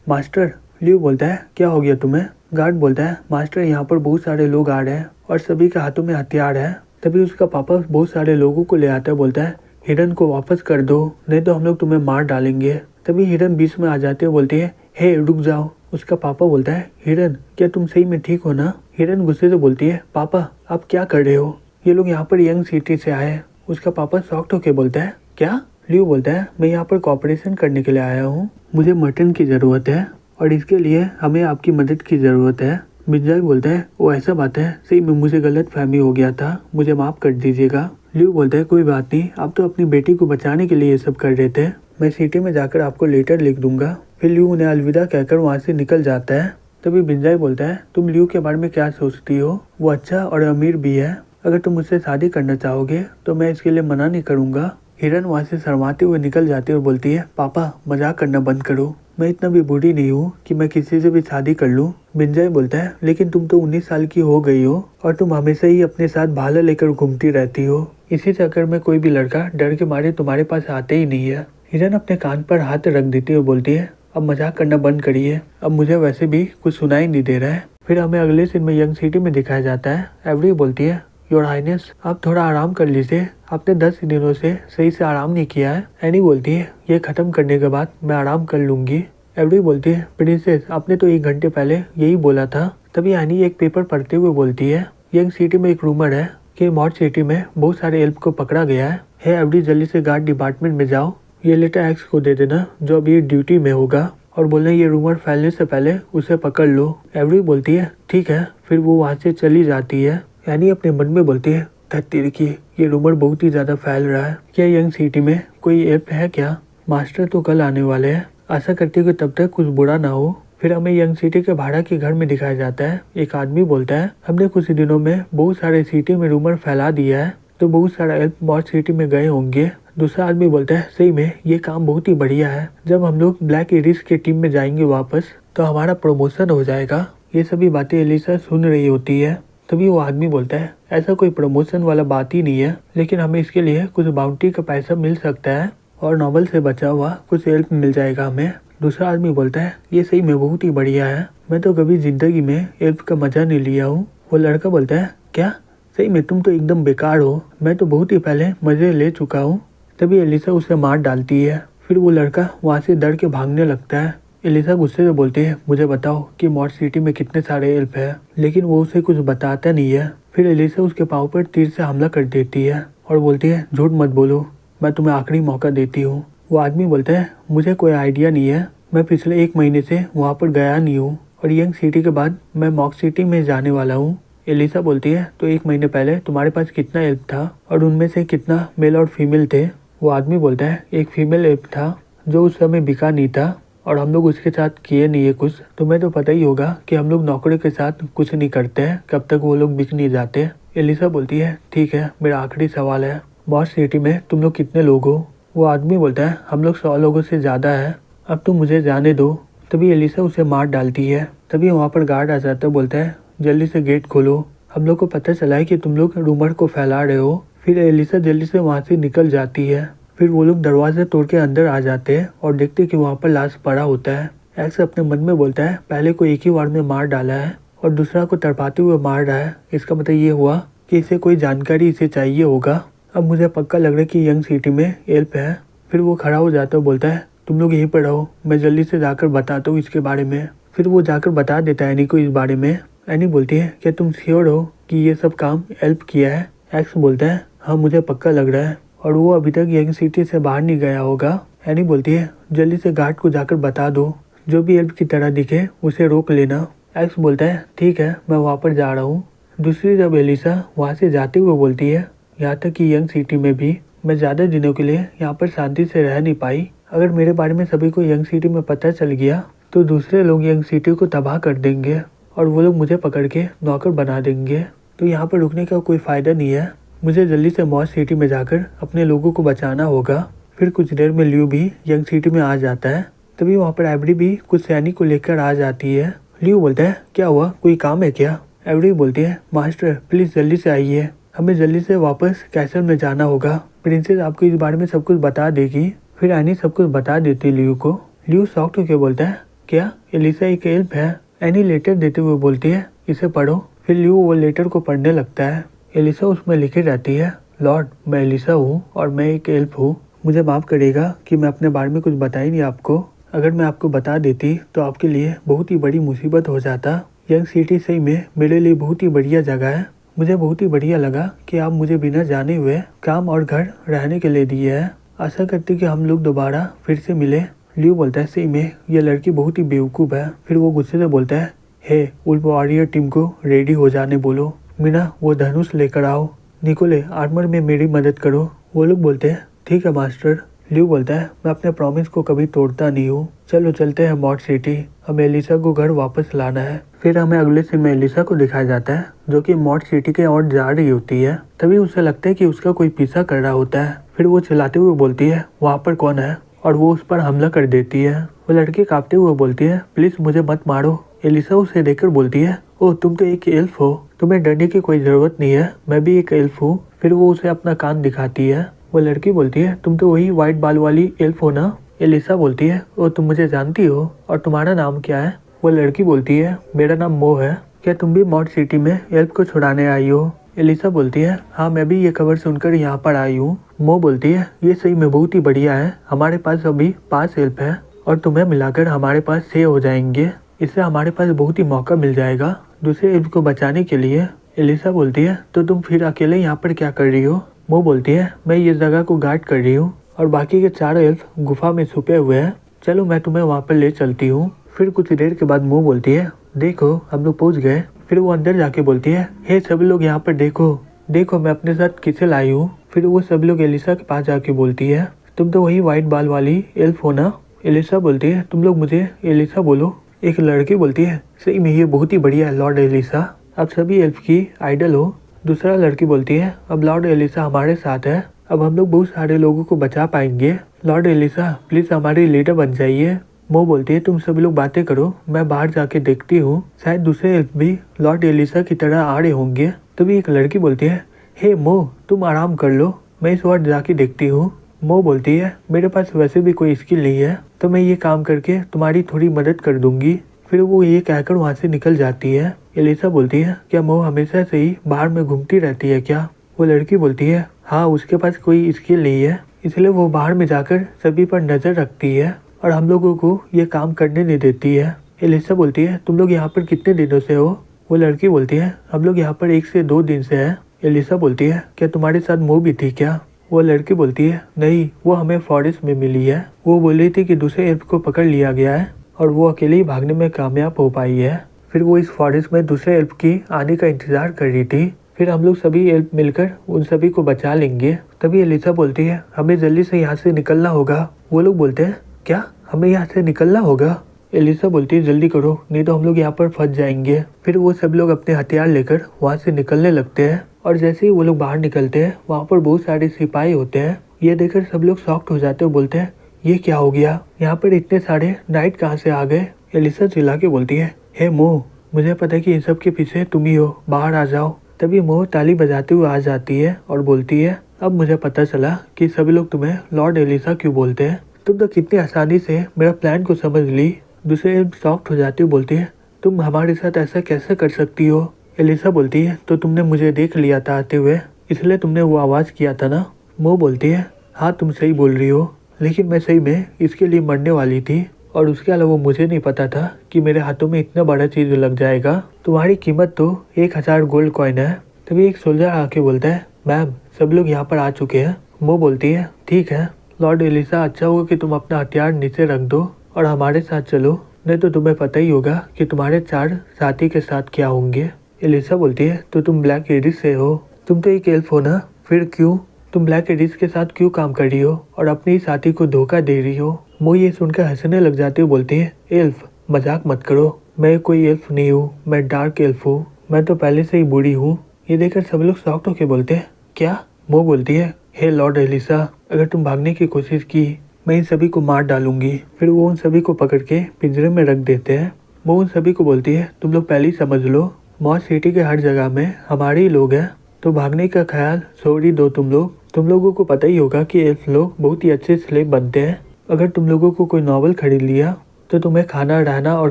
मास्टर। लियो बोलता है क्या हो गया तुम्हें? गार्ड बोलता है मास्टर यहाँ पर बहुत सारे लोग आ रहे हैं और सभी के हाथों में हथियार है। तभी उसका पापा बहुत सारे लोगों को ले आता है, बोलता है हिरन को वापस कर दो नहीं तो हम लोग तुम्हें मार डालेंगे। तभी हिरन बीच में आ जाते हैं, बोलती है हे रुक जाओ। उसका पापा बोलता है हिरन क्या तुम सही में ठीक हो ना? हिरन गुस्से से बोलती है पापा आप क्या कर रहे हो? ये लोग यहाँ पर यंग सिटी से आए। उसका पापा शॉक्ड होके बोलता है क्या? लियो बोलता है मैं यहाँ पर कॉपरेशन करने के लिए आया हूँ। मुझे मटन की जरूरत है और इसके लिए हमें आपकी मदद की जरूरत है। मिर्जाई बोलता है वो ऐसा बात है, सही में मुझे गलत फहमी हो गया था, मुझे माफ कर दीजिएगा। लियो बोलता है कोई बात नहीं, आप तो अपनी बेटी को बचाने के लिए ये सब कर रहे थे। मैं सिटी में जाकर आपको लेटर लिख दूंगा। फिर लियो उन्हें अलविदा कहकर वहाँ से निकल जाता है। तभी बिंजाई बोलता है तुम लियो के बारे में क्या सोचती हो? वो अच्छा और अमीर भी है। अगर तुम मुझसे शादी करना चाहोगे तो मैं इसके लिए मना नहीं करूँगा। हिरन वहाँ से शर्माते हुए निकल जाती है और बोलती है पापा मजाक करना बंद करो, मैं इतना भी बूढ़ी नहीं हूँ कि मैं किसी से भी शादी कर लूँ। बिंजाई बोलता है लेकिन तुम तो 19 साल की हो गई हो और तुम हमेशा ही अपने साथ भाला लेकर घूमती रहती हो। इसी चक्कर में कोई भी लड़का डर के मारे तुम्हारे पास आते ही नहीं है। हिरन अपने कान पर हाथ रख देती है और बोलती है अब मजाक करना बंद करिए, अब मुझे वैसे भी कुछ सुनाई नहीं दे रहा है। फिर हमें अगले सीन में यंग सिटी में दिखाया जाता है। एवरी बोलती है योर हाइनेस आप थोड़ा आराम कर लीजिए, आपने 10 दिनों से सही से आराम नहीं किया है। एनी बोलती है ये खत्म करने के बाद मैं आराम कर लूंगी। एवरी बोलती है प्रिंसेस आपने तो 1 घंटे पहले यही बोला था। तभी एनी एक पेपर पढ़ते हुए बोलती है यंग सिटी में एक रूमर है कि मॉड सिटी में बहुत सारे एल्फ को पकड़ा गया है। हे एवरी जल्दी से गार्ड डिपार्टमेंट में जाओ, ये लेटर एक्स को दे देना जो अभी ड्यूटी में होगा, और बोलना ये रूमर फैलने से पहले उसे पकड़ लो। एवरी बोलती है ठीक है। फिर वो वहाँ से चली जाती है। यानी अपने मन में बोलती है धत्तीर की ये रूमर बहुत ही ज्यादा फैल रहा है, क्या यंग सिटी में कोई एल्फ है क्या? मास्टर तो कल आने वाले हैं, आशा करती हूँ कि तब तक कुछ बुरा ना हो। फिर हमें यंग सिटी के भाड़ा के घर में दिखाया जाता है। एक आदमी बोलता है हमने कुछ दिनों में बहुत सारे सिटी में रूमर फैला दिया है तो बहुत सारा एल्फ मॉड सिटी में गए होंगे। दूसरा आदमी बोलता है सही में ये काम बहुत ही बढ़िया है, जब हम लोग ब्लैक एरिस के टीम में जाएंगे वापस तो हमारा प्रमोशन हो जाएगा। ये सभी बातें एलिसा सुन रही होती है। तभी वो आदमी बोलता है ऐसा कोई प्रमोशन वाला बात ही नहीं है, लेकिन हमें इसके लिए कुछ बाउंटी का पैसा मिल सकता है और नॉवल से बचा हुआ कुछ हेल्प मिल जाएगा हमें। दूसरा आदमी बोलता है ये सही में बहुत ही बढ़िया है, मैं तो कभी जिंदगी में हेल्प का मजा नहीं लिया हूँ। वो लड़का बोलता है क्या सही में तुम तो एकदम बेकार हो, मैं तो बहुत ही पहले मजे ले चुका हूँ। तभी एलिसा उसे मार डालती है। फिर वो लड़का वहाँ से डर के भागने लगता है। एलिसा गुस्से से बोलती है मुझे बताओ कि मॉड सिटी में कितने सारे एल्फ है, लेकिन वो उसे कुछ बताता नहीं है। फिर एलिसा उसके पाँव पर तीर से हमला कर देती है और बोलती है झूठ मत बोलो, मैं तुम्हें आखिरी मौका देती हूँ। वो आदमी बोलता है मुझे कोई आइडिया नहीं है, मैं पिछले 1 महीने से वहाँ पर गया नहीं हूँ और यंग सिटी के बाद मैं मॉक सिटी में जाने वाला हूँ। एलिसा बोलती है तो 1 महीने पहले तुम्हारे पास कितना एल्फ था और उनमें से कितना मेल और फीमेल थे? वो आदमी बोलता है एक फीमेल एल्फ था जो उस समय बिका नहीं था और हम लोग उसके साथ किए नहीं है कुछ। तुम्हें तो पता ही होगा कि हम लोग नौकरों के साथ कुछ नहीं करते हैं कब तक वो लोग बिक नहीं जाते। एलिसा बोलती है ठीक है, मेरा आखिरी सवाल है, मॉड सिटी में तुम लोग कितने लोग हो? वो आदमी बोलता है हम लोग 100 लोगों से ज़्यादा है, अब तुम मुझे जाने दो। तभी एलिसा उसे मार डालती है। तभी वहाँ पर गार्ड आ जाता है, बोलता है जल्दी से गेट खोलो, हम लोग को पता चला है कि तुम लोग रूमर को फैला रहे हो। फिर एलिसा जल्दी से वहाँ से निकल जाती है। फिर वो लोग दरवाजे तोड़ के अंदर आ जाते हैं और देखते हैं कि वहाँ पर लाश पड़ा होता है। एक्स अपने मन में बोलता है पहले को एक ही वार में मार डाला है और दूसरा को तड़पाते हुए मार रहा है, इसका मतलब ये हुआ कि इसे कोई जानकारी इसे चाहिए होगा। अब मुझे पक्का लग रहा है कि यंग सिटी में एल्प है। फिर वो खड़ा हो जाता है, बोलता है तुम लोग यहीं पर रहो, मैं जल्दी से जाकर बताता हूँ इसके बारे में। फिर वो जाकर बता देता है एनी को इस बारे में। एनी बोलती है क्या तुम श्योर हो कि ये सब काम एल्प किया है? एक्स बोलता है हाँ मुझे पक्का लग रहा है और वो अभी तक यंग सिटी से बाहर नहीं गया होगा। एनी बोलती है जल्दी से गार्ड को जाकर बता दो, जो भी एल्प की तरह दिखे उसे रोक लेना। एक्स बोलता है ठीक है, मैं वहाँ पर जा रहा हूँ। दूसरी जब एलिसा वहाँ से जाते हुए बोलती है यहाँ तक कि यंग सिटी में भी मैं ज़्यादा दिनों के लिए यहाँ पर शांति से रह नहीं पाई। अगर मेरे बारे में सभी को यंग सिटी में पता चल गया तो दूसरे लोग यंग सिटी को तबाह कर देंगे और वो लोग मुझे पकड़ के नौकर बना देंगे। तो यहाँ पर रुकने का कोई फ़ायदा नहीं है, मुझे जल्दी से मॉड सिटी में जाकर अपने लोगों को बचाना होगा। फिर कुछ देर में ल्यू भी यंग सिटी में आ जाता है। तभी वहाँ पर एवरी भी कुछ सैनिक को लेकर आ जाती है। ल्यू बोलता है क्या हुआ, कोई काम है क्या? एवरी बोलती है मास्टर प्लीज़ जल्दी से आइए, हमें जल्दी से वापस कैसल में जाना होगा, प्रिंसेस आपको इस बारे में सब कुछ बता देगी। फिर एनी सब कुछ बता देती ल्यू को। ल्यू शॉक्ड होकर बोलता है क्या एलिसा एक एल्फ है? एनी लेटर देते हुए बोलती है इसे पढ़ो। फिर ल्यू वो लेटर को पढ़ने लगता है। एलिसा उसमें लिखी रहती है लॉर्ड मैं एलिसा हूँ और मैं एक एल्फ हूँ, मुझे माफ़ करिएगा कि मैं अपने बारे में कुछ बताई नहीं आपको, अगर मैं आपको बता देती तो आपके लिए बहुत ही बड़ी मुसीबत हो जाता। यंग सिटी सही में मेरे लिए बहुत ही बढ़िया जगह है, मुझे बहुत ही बढ़िया लगा कि आप मुझे बिना जाने हुए काम और घर रहने के लिए दिए हैं, आशा करती कि हम लोग दोबारा फिर से मिले। ल्यू बोलता है सही में यह लड़की बहुत ही बेवकूफ़ है। फिर वो गुस्से से बोलता है हे वुल्फ वॉरियर टीम को रेडी हो जाने बोलो, मीना वो धनुष लेकर आओ, निकोले आर्मर में मेरी मदद करो। वो लोग बोलते हैं ठीक है मास्टर। ल्यू बोलता है मैं अपने प्रॉमिस को कभी तोड़ता नहीं हूँ, चलो चलते हैं मॉड सिटी, हमें एलिसा को घर वापस लाना है। फिर हमें अगले सीन में एलिसा को दिखाया जाता है जो कि मॉड सिटी के ओर जा रही होती है। तभी उसे लगता है कि उसका कोई पीछा कर रहा होता है। फिर वो चिल्लाते हुए बोलती है वहाँ पर कौन है, और वो उस पर हमला कर देती है। वो लड़की कांपते हुए बोलती है प्लीज मुझे मत मारो। एलिसा उसे देखकर बोलती है ओह तुम तो एक एल्फ हो, तुम्हें डरने की कोई जरूरत नहीं है, मैं भी एक एल्फ हूँ। फिर वो उसे अपना कान दिखाती है। वो लड़की बोलती है तुम तो वही व्हाइट बाल वाली एल्फ हो ना? एलिसा बोलती है ओ तुम मुझे जानती हो, और तुम्हारा नाम क्या है? वो लड़की बोलती है मेरा नाम मो है, क्या तुम भी मॉड सिटी में एल्फ को छुड़ाने आई हो? एलिसा बोलती है हाँ मैं भी ये खबर सुनकर यहाँ पर आई हूँ। मो बोलती है ये सही में बहुत ही बढ़िया है, हमारे पास अभी 5 एल्फ है और तुम्हें मिलाकर हमारे पास 6 हो जाएंगे, इससे हमारे पास बहुत ही मौका मिल जाएगा दूसरे एल्फ को बचाने के लिए। एलिसा बोलती है तो तुम फिर अकेले यहाँ पर क्या कर रही हो? मो बोलती है मैं ये जगह को गार्ड कर रही हूँ और बाकी के 4 एल्फ गुफा में छुपे हुए हैं, चलो मैं तुम्हें वहाँ पर ले चलती हूँ। फिर कुछ देर के बाद मो बोलती है देखो हम लोग पहुँच गए। फिर वो अंदर जाके बोलती है हे सभी लोग यहाँ पर देखो, देखो मैं अपने साथ किसे लाई हूँ। फिर वो सभी लोग एलिसा के पास जाके बोलती है तुम तो वही व्हाइट बाल वाली एल्फ हो ना? एलिसा बोलती है तुम लोग मुझे एलिसा बोलो। एक लड़की बोलती है सही में ये बहुत ही बढ़िया है लॉर्ड एलिसा, आप सभी एल्फ की आइडल हो। दूसरा लड़की बोलती है अब लॉर्ड एलिसा हमारे साथ है, अब हम लोग बहुत सारे लोगों को बचा पाएंगे, लॉर्ड एलिसा प्लीज हमारे लीडर बन जाइए। मो बोलती है तुम सभी लोग बातें करो, मैं बाहर जाके देखती हूँ, शायद दूसरे एल्फ भी लॉर्ड एलिसा की तरह आ रहे होंगे। तभी एक लड़की बोलती है हे मो तुम आराम कर लो, मैं इस बार जाके देखती हूँ। मो बोलती है मेरे पास वैसे भी कोई स्किल नहीं है तो मैं ये काम करके तुम्हारी थोड़ी मदद कर दूंगी। फिर वो ये कहकर वहाँ से निकल जाती है। एलिसा बोलती है क्या मो हमेशा से ही बाहर में घूमती रहती है क्या? वो लड़की बोलती है हाँ उसके पास कोई स्किल नहीं है इसलिए वो बाहर में जाकर सभी पर नजर रखती है और हम लोगों को ये काम करने नहीं देती है। एलिसा बोलती है तुम लोग यहाँ पर कितने दिनों से हो? वो लड़की बोलती है हम लोग यहाँ पर 1 से 2 दिन से है। एलिसा बोलती है क्या तुम्हारे साथ मो भी थी क्या? वो लड़की बोलती है नहीं वो हमें फॉरेस्ट में मिली है, वो बोल रही थी कि दूसरे एल्फ को पकड़ लिया गया है और वो अकेले ही भागने में कामयाब हो पाई है। फिर वो इस फॉरेस्ट में दूसरे एल्फ की आने का इंतजार कर रही थी, फिर हम लोग सभी एल्फ मिलकर उन सभी को बचा लेंगे। तभी एलिसा बोलती है हमें जल्दी से यहाँ से निकलना होगा। वो लोग बोलते हैं क्या हमें यहाँ से निकलना होगा। एलिसा बोलती है जल्दी करो, नहीं तो हम लोग यहाँ पर फंस जाएंगे। फिर वो सब लोग अपने हथियार लेकर वहाँ से निकलने लगते हैं और जैसे ही वो लोग बाहर निकलते हैं वहाँ पर बहुत सारे सिपाही होते हैं। ये देखकर सब लोग शॉक्ड हो जाते हैं, बोलते हैं ये क्या हो गया, यहाँ पर इतने सारे नाइट कहाँ से आ गए। एलिसा चिल्ला के बोलती है हे मोह, मुझे पता है कि इन सब के पीछे तुम ही हो, बाहर आ जाओ। तभी मोह ताली बजाते हुए आ जाती है और बोलती है अब मुझे पता चला कि सभी लोग तुम्हें लॉर्ड एलिसा क्यों बोलते हैं। तुम तो कितनी आसानी से मेरा प्लान को समझ ली। दूसरे शॉक्ड हो जाती हुई बोलती है तुम हमारे साथ ऐसा कैसे कर सकती हो। एलिसा बोलती है तो तुमने मुझे देख लिया था आते हुए, इसलिए तुमने वो आवाज़ किया था ना। मोह बोलती है हाँ तुम सही बोल रही हो, लेकिन मैं सही में इसके लिए मरने वाली थी और उसके अलावा मुझे नहीं पता था कि मेरे हाथों में इतना बड़ा चीज लग जाएगा। तुम्हारी कीमत तो 1000 गोल्ड कॉइन है। तभी एक सोल्जर आके बोलता है मैम सब लोग यहाँ पर आ चुके हैं। मोह बोलती है ठीक है लॉर्ड एलिसा, अच्छा होगा कि तुम अपना हथियार नीचे रख दो और हमारे साथ चलो, नहीं तो तुम्हें पता ही होगा कि तुम्हारे 4 साथी के साथ क्या होंगे। एलिसा बोलती है तो तुम ब्लैक एडिस से हो, तुम तो एक एल्फ हो ना, फिर क्यों तुम ब्लैक एडिस के साथ क्यों काम कर रही हो और अपने साथी को धोखा दे रही हो। मोह ये सुनकर हंसने लग जाती है, बोलती है एल्फ मजाक मत करो, मैं कोई एल्फ नहीं हूँ, मैं डार्क एल्फ हूँ, मैं तो पहले से ही बूढ़ी हूँ। ये देखकर सब लोग शॉक्ड होकर बोलते हैं क्या। मोह बोलती है हे लॉर्ड एलिसा, अगर तुम भागने की कोशिश की मैं इन सभी को मार डालूंगी। फिर वो उन सभी को पकड़ के पिंजरे में रख देते हैं। वो उन सभी को बोलती है तुम लोग पहले ही समझ लो मॉस सिटी के हर जगह में हमारे ही लोग हैं, तो भागने का ख्याल छोड़ ही दो तुम लोग। तुम लोगों को पता ही होगा कि एल्फ लोग बहुत ही अच्छे स्लेव बनते हैं। अगर तुम लोगों को कोई नॉवल खरीद लिया तो तुम्हें खाना रहना और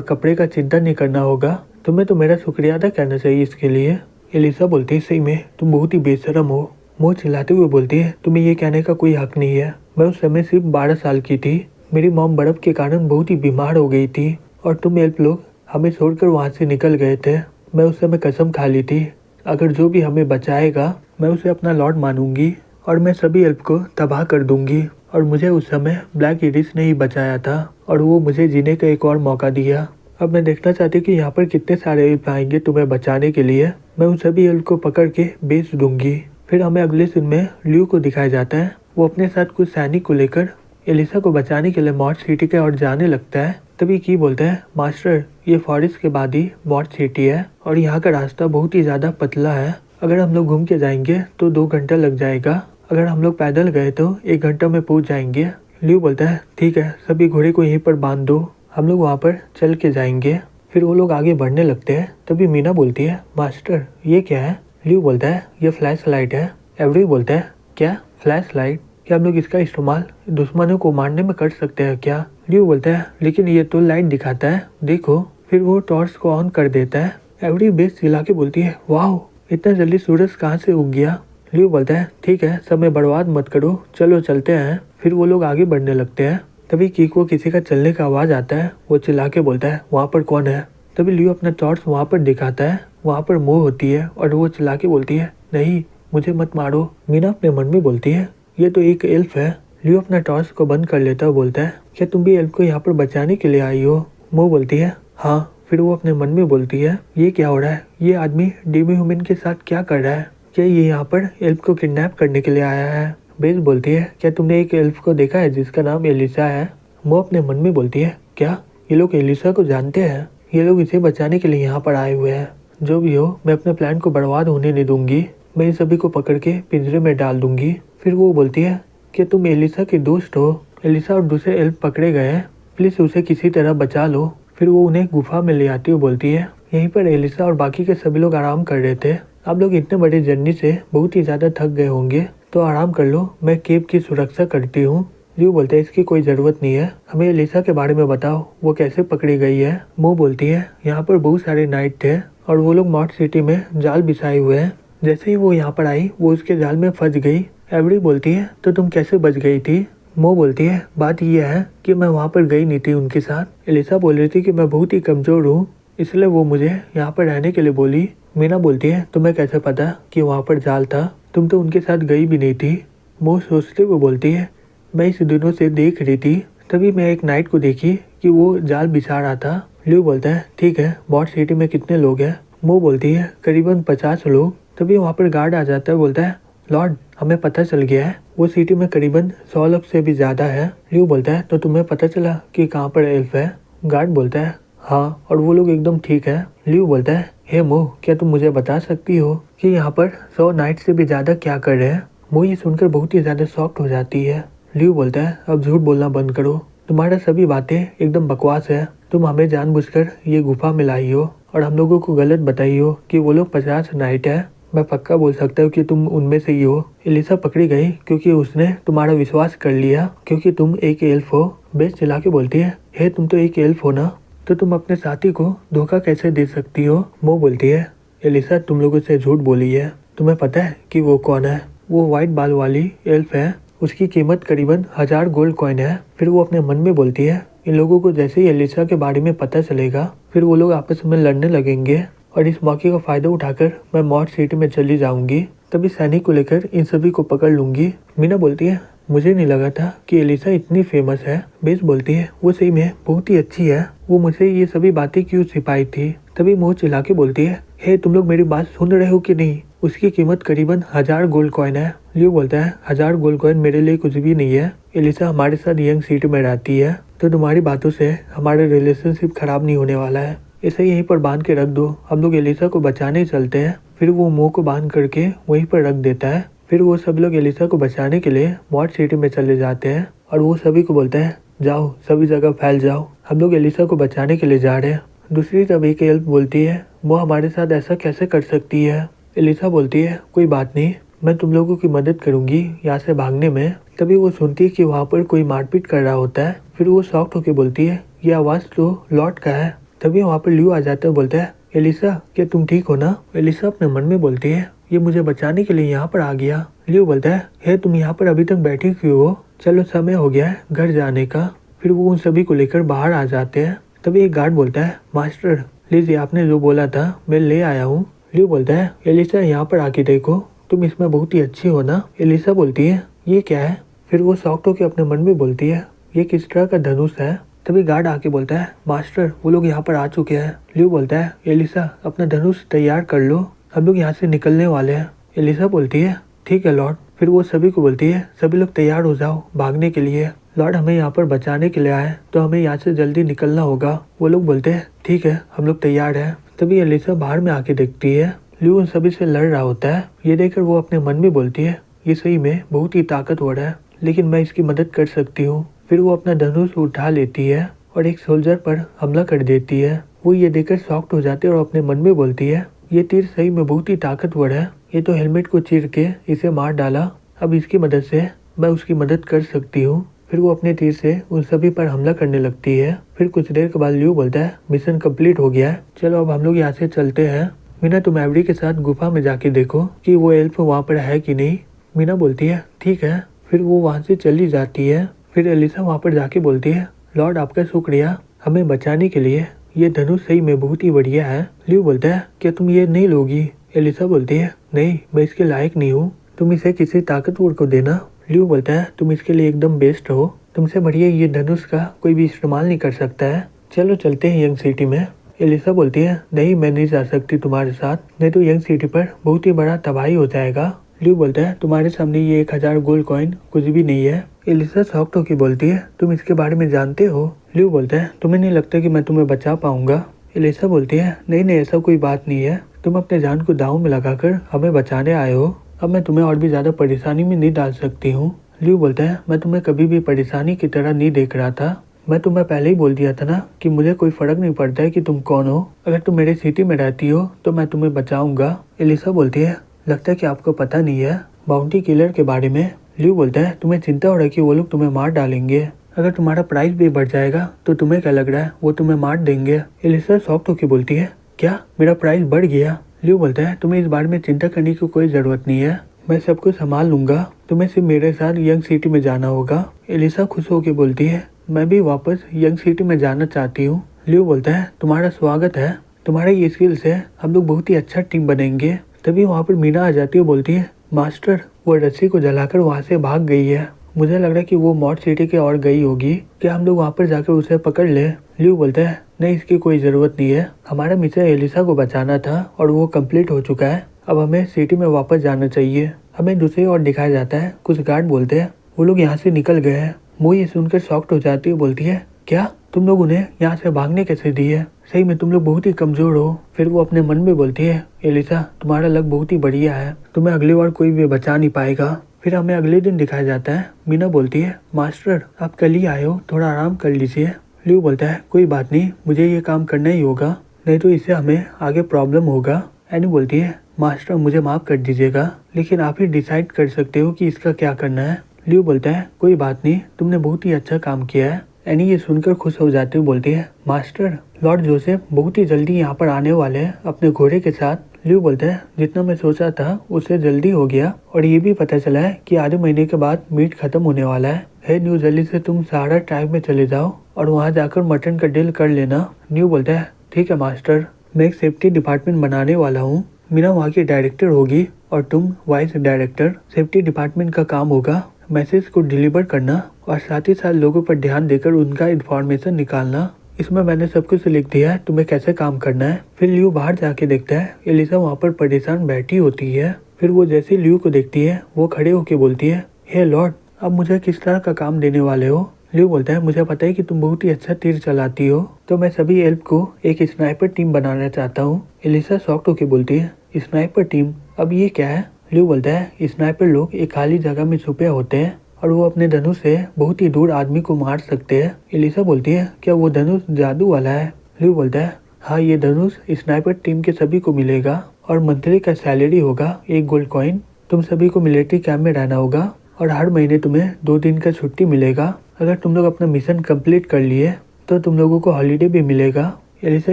कपड़े का चिंता नहीं करना होगा। तुम्हें तो मेरा शुक्रिया अदा करना चाहिए इसके लिए। एलिसा बोलती है सही में तुम बहुत ही बेशरम हो। मोह चिल्लाते हुए बोलती है तुम्हें ये कहने का कोई हक नहीं है। मैं उस समय सिर्फ 12 साल की थी, मेरी मॉम बर्फ के कारण बहुत ही बीमार हो गई थी और तुम एल्फ लोग हमें छोड़कर वहाँ से निकल गए थे। मैं उस समय कसम खा ली थी अगर जो भी हमें बचाएगा मैं उसे अपना लॉर्ड मानूंगी और मैं सभी एल्फ को तबाह कर दूंगी। और मुझे उस समय ब्लैक एडिस ने ही बचाया था और वो मुझे जीने का एक और मौका दिया। अब मैं देखना चाहती हूँ कि यहाँ पर कितने सारे एल्फ आएंगे तुम्हें बचाने के लिए। मैं उन सभी एल्फ को पकड़ के बेच दूंगी। फिर हमें अगले सीन में ल्यू को दिखाया जाता है, वो अपने साथ कुछ सैनिक को लेकर एलिसा को बचाने के लिए मॉड सिटी के ओर जाने लगता है। तभी की बोलता है मास्टर ये फॉरेस्ट के बाद ही मॉड सिटी है और यहाँ का रास्ता बहुत ही ज्यादा पतला है, अगर हम लोग घूम के जाएंगे तो 2 घंटा लग जाएगा, अगर हम लोग पैदल गए तो 1 घंटा में पहुंच जाएंगे। ल्यू बोलता है ठीक है सभी घोड़े को यहीं पर बांध दो, हम लोग वहाँ पर चल के जाएंगे। फिर वो लोग आगे बढ़ने लगते हैं। तभी मीना बोलती है मास्टर ये क्या है। ल्यू बोलता है ये फ्लैश लाइट है। एवरी बोलता है क्या फ्लैश लाइट, क्या हम लोग इसका इस्तेमाल दुश्मनों को मारने में कर सकते हैं क्या। ल्यू बोलता है लेकिन ये तो लाइट दिखाता है देखो। फिर वो टॉर्च को ऑन कर देता है। एवरी बेस चिल्ला के बोलती है वाह इतना जल्दी सूरज कहाँ से उग गया। ल्यू बोलता है ठीक है समय बर्बाद मत करो, चलो चलते हैं। फिर वो लोग आगे बढ़ने लगते हैं। तभी की को किसी का चलने का आवाज आता है, वो चिल्ला के बोलता है वहाँ पर कौन है। तभी ल्यू अपना टॉर्च वहाँ पर दिखाता है, वहाँ पर मोह होती है और वो चिल्ला के बोलती है नहीं मुझे मत मारो। मीना अपने मन में बोलती है ये तो एक एल्फ है। ल्यू अपना टॉर्च को बंद कर लेता है, बोलता है क्या तुम भी एल्फ को यहाँ पर बचाने के लिए आई हो। मोह बोलती है हाँ। फिर वो अपने मन में बोलती है ये क्या हो रहा है, ये आदमी डेमी ह्यूमन के साथ क्या कर रहा है, क्या ये यहाँ पर एल्फ को किडनैप करने के लिए आया है। बेस बोलती है क्या तुमने एक एल्फ को देखा है जिसका नाम एलिसा है। मोह अपने मन में बोलती है क्या ये लोग एलिसा को जानते हैं, ये लोग इसे बचाने के लिए यहाँ पर आए हुए हैं। जो भी हो मैं अपने प्लान को बर्बाद होने नहीं दूंगी, मैं इन सभी को पकड़ के पिंजरे में डाल दूंगी। फिर वो बोलती है कि तुम एलिसा के दोस्त हो, एलिसा और दूसरे एल्फ पकड़े गए हैं, प्लीज उसे किसी तरह बचा लो। फिर वो उन्हें गुफा में ले आती हुई बोलती है यहीं पर एलिसा और बाकी के सभी लोग आराम कर रहे थे, आप लोग इतने बड़े जर्नी से बहुत ही ज्यादा थक गए होंगे तो आराम कर लो, मैं केव की सुरक्षा करती हूँ। ल्यू बोलता है इसकी कोई जरूरत नहीं है, हमें एलिसा के बारे में बताओ वो कैसे पकड़ी गई है। मोह बोलती है यहाँ पर बहुत सारे नाइट थे और वो लोग मॉड सिटी में जाल बिछाए हुए हैं, जैसे ही वो यहाँ पर आई वो उसके जाल में फंस गई। एवरी बोलती है तो तुम कैसे बच गई थी। मोह बोलती है बात यह है कि मैं वहाँ पर गई नहीं थी उनके साथ, एलिसा बोल रही थी कि मैं बहुत ही कमजोर हूँ इसलिए वो मुझे यहाँ पर रहने के लिए बोली। मीना बोलती है तुम्हें कैसे पता कि वहाँ पर जाल था, तुम तो उनके साथ गई भी नहीं थी। मोह सोचते हुए बोलती है मैं इस दिनों से देख रही थी, तभी मैं एक नाइट को देखी कि वो जाल बिछा रहा था। ल्यू बोलता है ठीक है मॉड सिटी में कितने लोग हैं। मोह बोलती है करीबन 50 लोग। तभी वहाँ पर गार्ड आ जाता है, बोलता है लॉर्ड हमें पता चल गया है वो सिटी में करीबन 100 लोग से भी ज्यादा है। लियो बोलता है तो तुम्हें पता चला कि कहाँ पर एल्फ है? गार्ड बोलता है हाँ, और वो लोग एकदम ठीक है। लियो बोलता है हे मो, क्या तुम मुझे बता सकती हो कि यहाँ पर 100 नाइट से भी ज्यादा क्या कर रहे हैं? मो ये सुनकर बहुत ही ज्यादा शॉक्ड हो जाती है। लियो बोलता है अब झूठ बोलना बंद करो, तुम्हारा सभी बातें एकदम बकवास है। तुम हमें जानबूझकर ये गुफा में लाई हो और हम लोगों को गलत बताई हो कि वो लोग 50 नाइट है। मैं पक्का बोल सकता हूँ कि तुम उनमें से ही हो। एलिसा पकड़ी गई क्योंकि उसने तुम्हारा विश्वास कर लिया क्योंकि तुम एक एल्फ हो। बेस चिल्ला के बोलती है हे तुम तो एक एल्फ हो ना, तो तुम अपने साथी को धोखा कैसे दे सकती हो? वो बोलती है एलिसा तुम लोगों से झूठ बोली है, तुम्हें पता है कि वो कौन है? वो व्हाइट बाल वाली एल्फ है, उसकी कीमत करीबन 1000 गोल्ड कॉइन है। फिर वो अपने मन में बोलती है इन लोगों को जैसे ही एलिसा के बारे में पता चलेगा फिर वो लोग आपस में लड़ने लगेंगे और इस मौके का फायदा उठाकर मैं मॉड सिटी में चली जाऊंगी, तभी सैनिक को लेकर इन सभी को पकड़ लूंगी। मीना बोलती है मुझे नहीं लगा था कि एलिसा इतनी फेमस है। बेस बोलती है वो सही में बहुत ही अच्छी है, वो मुझे ये सभी बातें क्यों छिपाई थी? तभी मुंह चिल्ला के बोलती है हे तुम लोग मेरी बात सुन रहे हो कि नहीं? उसकी कीमत करीबन 1000 गोल्ड कॉइन है। लियो बोलता है 1000 गोल्ड कॉइन मेरे लिए कुछ भी नहीं है। एलिसा हमारे साथ यंग सिटी में रहती है तो तुम्हारी बातों से हमारा रिलेशनशिप खराब नहीं होने वाला है, इसे यहीं पर बांध के रख दो। हम लोग एलिसा को बचाने चलते हैं। फिर वो मुंह को बांध करके वहीं पर रख देता है। फिर वो सब लोग एलिसा को बचाने के लिए मॉड सिटी में चले जाते हैं और वो सभी को बोलते हैं जाओ सभी जगह फैल जाओ, हम लोग एलिसा को बचाने के लिए जा रहे हैं। दूसरी तरफ एक एल्फ बोलती है वो हमारे साथ ऐसा कैसे कर सकती है? एलिसा बोलती है कोई बात नहीं, मैं तुम लोगों की मदद करूंगी यहाँ से भागने में। तभी वो सुनती है कि वहाँ पर कोई मारपीट कर रहा होता है। फिर वो शॉक्ड होकर बोलती है ये आवाज़ तो लॉर्ड का है। तभी वहाँ पर लियो आ जाता है, बोलता है एलिसा क्या तुम ठीक हो ना? एलिसा अपने मन में बोलती है ये मुझे बचाने के लिए यहाँ पर आ गया। लियो बोलता है हे तुम यहाँ पर अभी तक बैठी क्यों हो? चलो समय हो गया है घर जाने का। फिर वो उन सभी को लेकर बाहर आ जाते हैं। तभी एक गार्ड बोलता है मास्टर लीजिए आपने जो बोला था मैं ले आया हूँ। लियो बोलता है एलिसा यहाँ पर आके देखो, तुम इसमें बहुत ही अच्छी हो ना? एलिसा बोलती है ये क्या है? फिर वो शॉक्ड होकर अपने मन में बोलती है ये किस तरह का धनुष है? तभी गार्ड आके बोलता है मास्टर वो लोग यहाँ पर आ चुके हैं। लियो बोलता है एलिसा अपना धनुष तैयार कर लो, हम लोग यहाँ से निकलने वाले हैं। एलिसा बोलती है ठीक है लॉर्ड। फिर वो सभी को बोलती है सभी लोग तैयार हो जाओ भागने के लिए, लॉर्ड हमें यहाँ पर बचाने के लिए आए तो हमें यहाँ से जल्दी निकलना होगा। वो लोग बोलते हैं ठीक है हम लोग तैयार हैं। तभी एलिसा बाहर में आके देखती है लियो उन सभी से लड़ रहा होता है। ये देखकर वो अपने मन में बोलती है ये सही में बहुत ही ताकतवर है लेकिन मैं इसकी मदद कर सकती हूँ। फिर वो अपना धनुष उठा लेती है और एक सोल्जर पर हमला कर देती है। वो ये देखकर शॉक्ड हो जाती है और अपने मन में बोलती है ये तीर सही में बहुत ही ताकतवर है, ये तो हेलमेट को चीर के इसे मार डाला, अब इसकी मदद से मैं उसकी मदद कर सकती हूँ। फिर वो अपने तीर से उन सभी पर हमला करने लगती है। फिर कुछ देर के बाद लियो बोलता है मिशन कंप्लीट हो गया है, चलो अब हम लोग यहाँ से चलते हैं। मीना तुम एवरी के साथ गुफा में जाके देखो कि वो एल्फ वहाँ पर है कि नहीं। मीना बोलती है ठीक है। फिर वो वहाँ से चली जाती है। फिर एलिसा वहाँ पर जाके बोलती है लॉर्ड आपका शुक्रिया हमें बचाने के लिए, ये धनुष सही में बहुत ही बढ़िया है। लियो बोलता है क्या तुम ये नहीं लोगी? एलिसा बोलती है नहीं मैं इसके लायक नहीं हूँ, तुम इसे किसी ताकतवर को देना। लियो बोलता है तुम इसके लिए एकदम बेस्ट हो, तुमसे बढ़िया ये धनुष का कोई भी इस्तेमाल नहीं कर सकता है, चलो चलते हैं यंग सिटी में। एलिसा बोलती है नहीं मैं नहीं जा सकती तुम्हारे साथ, नहीं तो यंग सिटी पर बहुत ही बड़ा तबाही हो जाएगा। लियो बोलता है तुम्हारे सामने ये 1000 गोल्ड कॉइन कुछ भी नहीं है। एलिसा शॉक्ड होकर बोलती है तुम इसके बारे में जानते हो? लियो बोलता है तुम्हें नहीं लगता कि मैं तुम्हें बचा पाऊंगा? एलिसा बोलती है नहीं नहीं ऐसा कोई बात नहीं है, तुम अपने जान को दांव में लगाकर हमें बचाने आए हो, अब मैं तुम्हें और भी ज्यादा परेशानी में नहीं डाल सकती हूँ। लियो बोलता है मैं तुम्हें कभी भी परेशानी की तरह नहीं देख रहा था, मैं तुम्हें पहले ही बोल दिया था ना कि मुझे कोई फर्क नहीं पड़ता है कि तुम कौन हो, अगर तुम मेरे सिटी में रहती हो तो मैं तुम्हें बचाऊंगा। एलिसा बोलती है लगता है कि आपको पता नहीं है बाउंटी किलर के बारे में। लियो बोलता है तुम्हें चिंता हो रहा है कि वो लोग तुम्हें मार डालेंगे, अगर तुम्हारा प्राइस भी बढ़ जाएगा तो तुम्हें क्या लग रहा है वो तुम्हें मार देंगे। एलिसा शॉक्ड होकर बोलती है क्या मेरा प्राइस बढ़ गया? लियो बोलता है तुम्हें इस बारे में चिंता करने की कोई जरूरत नहीं है, मैं सबको संभाल लूंगा, तुम्हें सिर्फ मेरे साथ यंग सिटी में जाना होगा। एलिसा खुश होकर बोलती है मैं भी वापस यंग सिटी में जाना चाहती हूँ। लियो बोलता है तुम्हारा स्वागत है, तुम्हारे ये स्किल से हम लोग बहुत ही अच्छा टीम बनेंगे। तभी वहाँ पर मीना आ जाती है, बोलती है मास्टर वो रस्सी को जलाकर वहाँ से भाग गई है, मुझे लग रहा है कि वो मॉड सिटी के और गई होगी, क्या हम लोग वहाँ पर जाकर उसे पकड़ ले? लियो बोलता है नहीं इसकी कोई ज़रूरत नहीं है, हमारा मिशन एलिसा को बचाना था और वो कंप्लीट हो चुका है, अब हमें सिटी में वापस जाना चाहिए। हमें दूसरी ओर दिखाया जाता है, कुछ गार्ड बोलते हैं वो लोग यहाँ से निकल गए हैं। वो ये सुनकर शॉक्ड हो जाती है, बोलती है क्या तुम लोग उन्हें यहाँ से भागने कैसे दी है? सही में तुम लोग बहुत ही कमजोर हो। फिर वो अपने मन में बोलती है एलिसा तुम्हारा लक बहुत ही बढ़िया है, तुम्हें अगली बार कोई भी बचा नहीं पाएगा। फिर हमें अगले दिन दिखाया जाता है, मीना बोलती है मास्टर आप कल ही आए हो, थोड़ा आराम कर लीजिए। लियो बोलता है कोई बात नहीं, मुझे ये काम करना ही होगा, नहीं तो इससे हमें आगे प्रॉब्लम होगा। एनी बोलती है मास्टर मुझे माफ कर दीजिएगा, लेकिन आप ही डिसाइड कर सकते हो कि इसका क्या करना है। लियो बोलता है कोई बात नहीं, तुमने बहुत ही अच्छा काम किया है। एनी ये सुनकर खुश हो जाते हुए बोलती है मास्टर लॉर्ड जोसेफ बहुत ही जल्दी यहाँ पर आने वाले हैं अपने घोड़े के साथ। लियो बोलता है जितना मैं सोचा था उससे जल्दी हो गया, और ये भी पता चला है कि आधे महीने के बाद मीट खत्म होने वाला है। हे न्यू, जल्दी से तुम सहारा ट्राइब में चले जाओ और वहाँ जाकर मटन का डील कर लेना। न्यू बोलता है ठीक है मास्टर, मैं एक सेफ्टी डिपार्टमेंट बनाने वाला हूँ। मीना वहाँ की डायरेक्टर होगी और तुम वाइस डायरेक्टर। सेफ्टी डिपार्टमेंट का काम होगा मैसेज को डिलीवर करना और साथ ही साथ लोगों पर ध्यान देकर उनका इन्फॉर्मेशन निकालना। इसमें मैंने सब कुछ लिख दिया है, तुम्हें कैसे काम करना है। फिर लियो बाहर जाके देखता है एलिसा वहाँ पर परेशान बैठी होती है। फिर वो जैसे लियो को देखती है वो खड़े होके बोलती है हे लॉर्ड अब मुझे किस तरह का काम देने वाले हो। लियो बोलता है मुझे पता है कि तुम बहुत ही अच्छा तीर चलाती हो, तो मैं सभी एल्फ को एक स्नाइपर टीम बनाना चाहता हूँ। एलिसा शॉक्ड होके बोलती है स्नाइपर टीम, अब ये क्या है? लियो बोलता है स्नाइपर लोग एक खाली जगह में छुपे होते हैं और वो अपने धनुष से बहुत ही दूर आदमी को मार सकते हैं। एलिसा बोलती है क्या वो धनुष जादू वाला है? लियो बोलता है हाँ, ये धनुष स्नाइपर टीम के सभी को मिलेगा और मंथली का सैलरी होगा 1 गोल्ड कॉइन। तुम सभी को मिलिट्री कैंप में रहना होगा और हर महीने तुम्हें 2 दिन का छुट्टी मिलेगा। अगर तुम लोग अपना मिशन कंप्लीट कर लिए तो तुम लोगों को हॉलीडे भी मिलेगा। एलिसा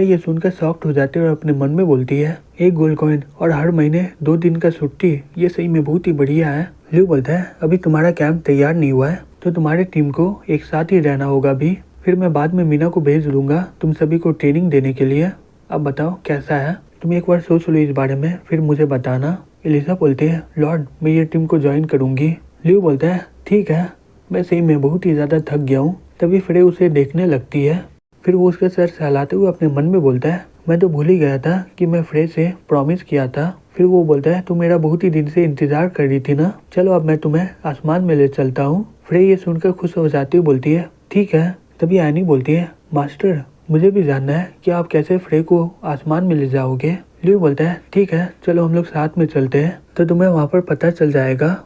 ये सुनकर शॉक्ड हो जाती है और अपने मन में बोलती है 1 गोल्ड कॉइन और हर महीने 2 दिन का छुट्टी, ये सही में बहुत ही बढ़िया है। लियो बोलता है अभी तुम्हारा कैंप तैयार नहीं हुआ है तो तुम्हारे टीम को एक साथ ही रहना होगा भी। फिर मैं बाद में मीना को भेज दूंगा तुम सभी को ट्रेनिंग देने के लिए। अब बताओ कैसा है, तुम एक बार सोच लो इस बारे में फिर मुझे बताना। एलिसा बोलती है लॉर्ड मैं ये टीम को ज्वाइन करूंगी। लियो बोलता है ठीक है, मैं सही में बहुत ही ज्यादा थक गया हूँ। तभी फ्रे उसे देखने लगती है। फिर वो उसके सर सहलाते हुए अपने मन में बोलता है मैं तो भूल ही गया था कि मैं फ्रे से प्रॉमिस किया था। फिर वो बोलता है तू मेरा बहुत ही दिन से इंतजार कर रही थी ना, चलो अब मैं तुम्हें आसमान में ले चलता हूँ। फ्रे ये सुनकर खुश हो जाती हुई बोलती है ठीक है। तभी एनी बोलती है मास्टर मुझे भी जानना है कि आप कैसे फ्रे को आसमान में ले जाओगे। लियो बोलता है ठीक है चलो हम लोग साथ में चलते हैं तो तुम्हें वहाँ पर पता चल जाएगा।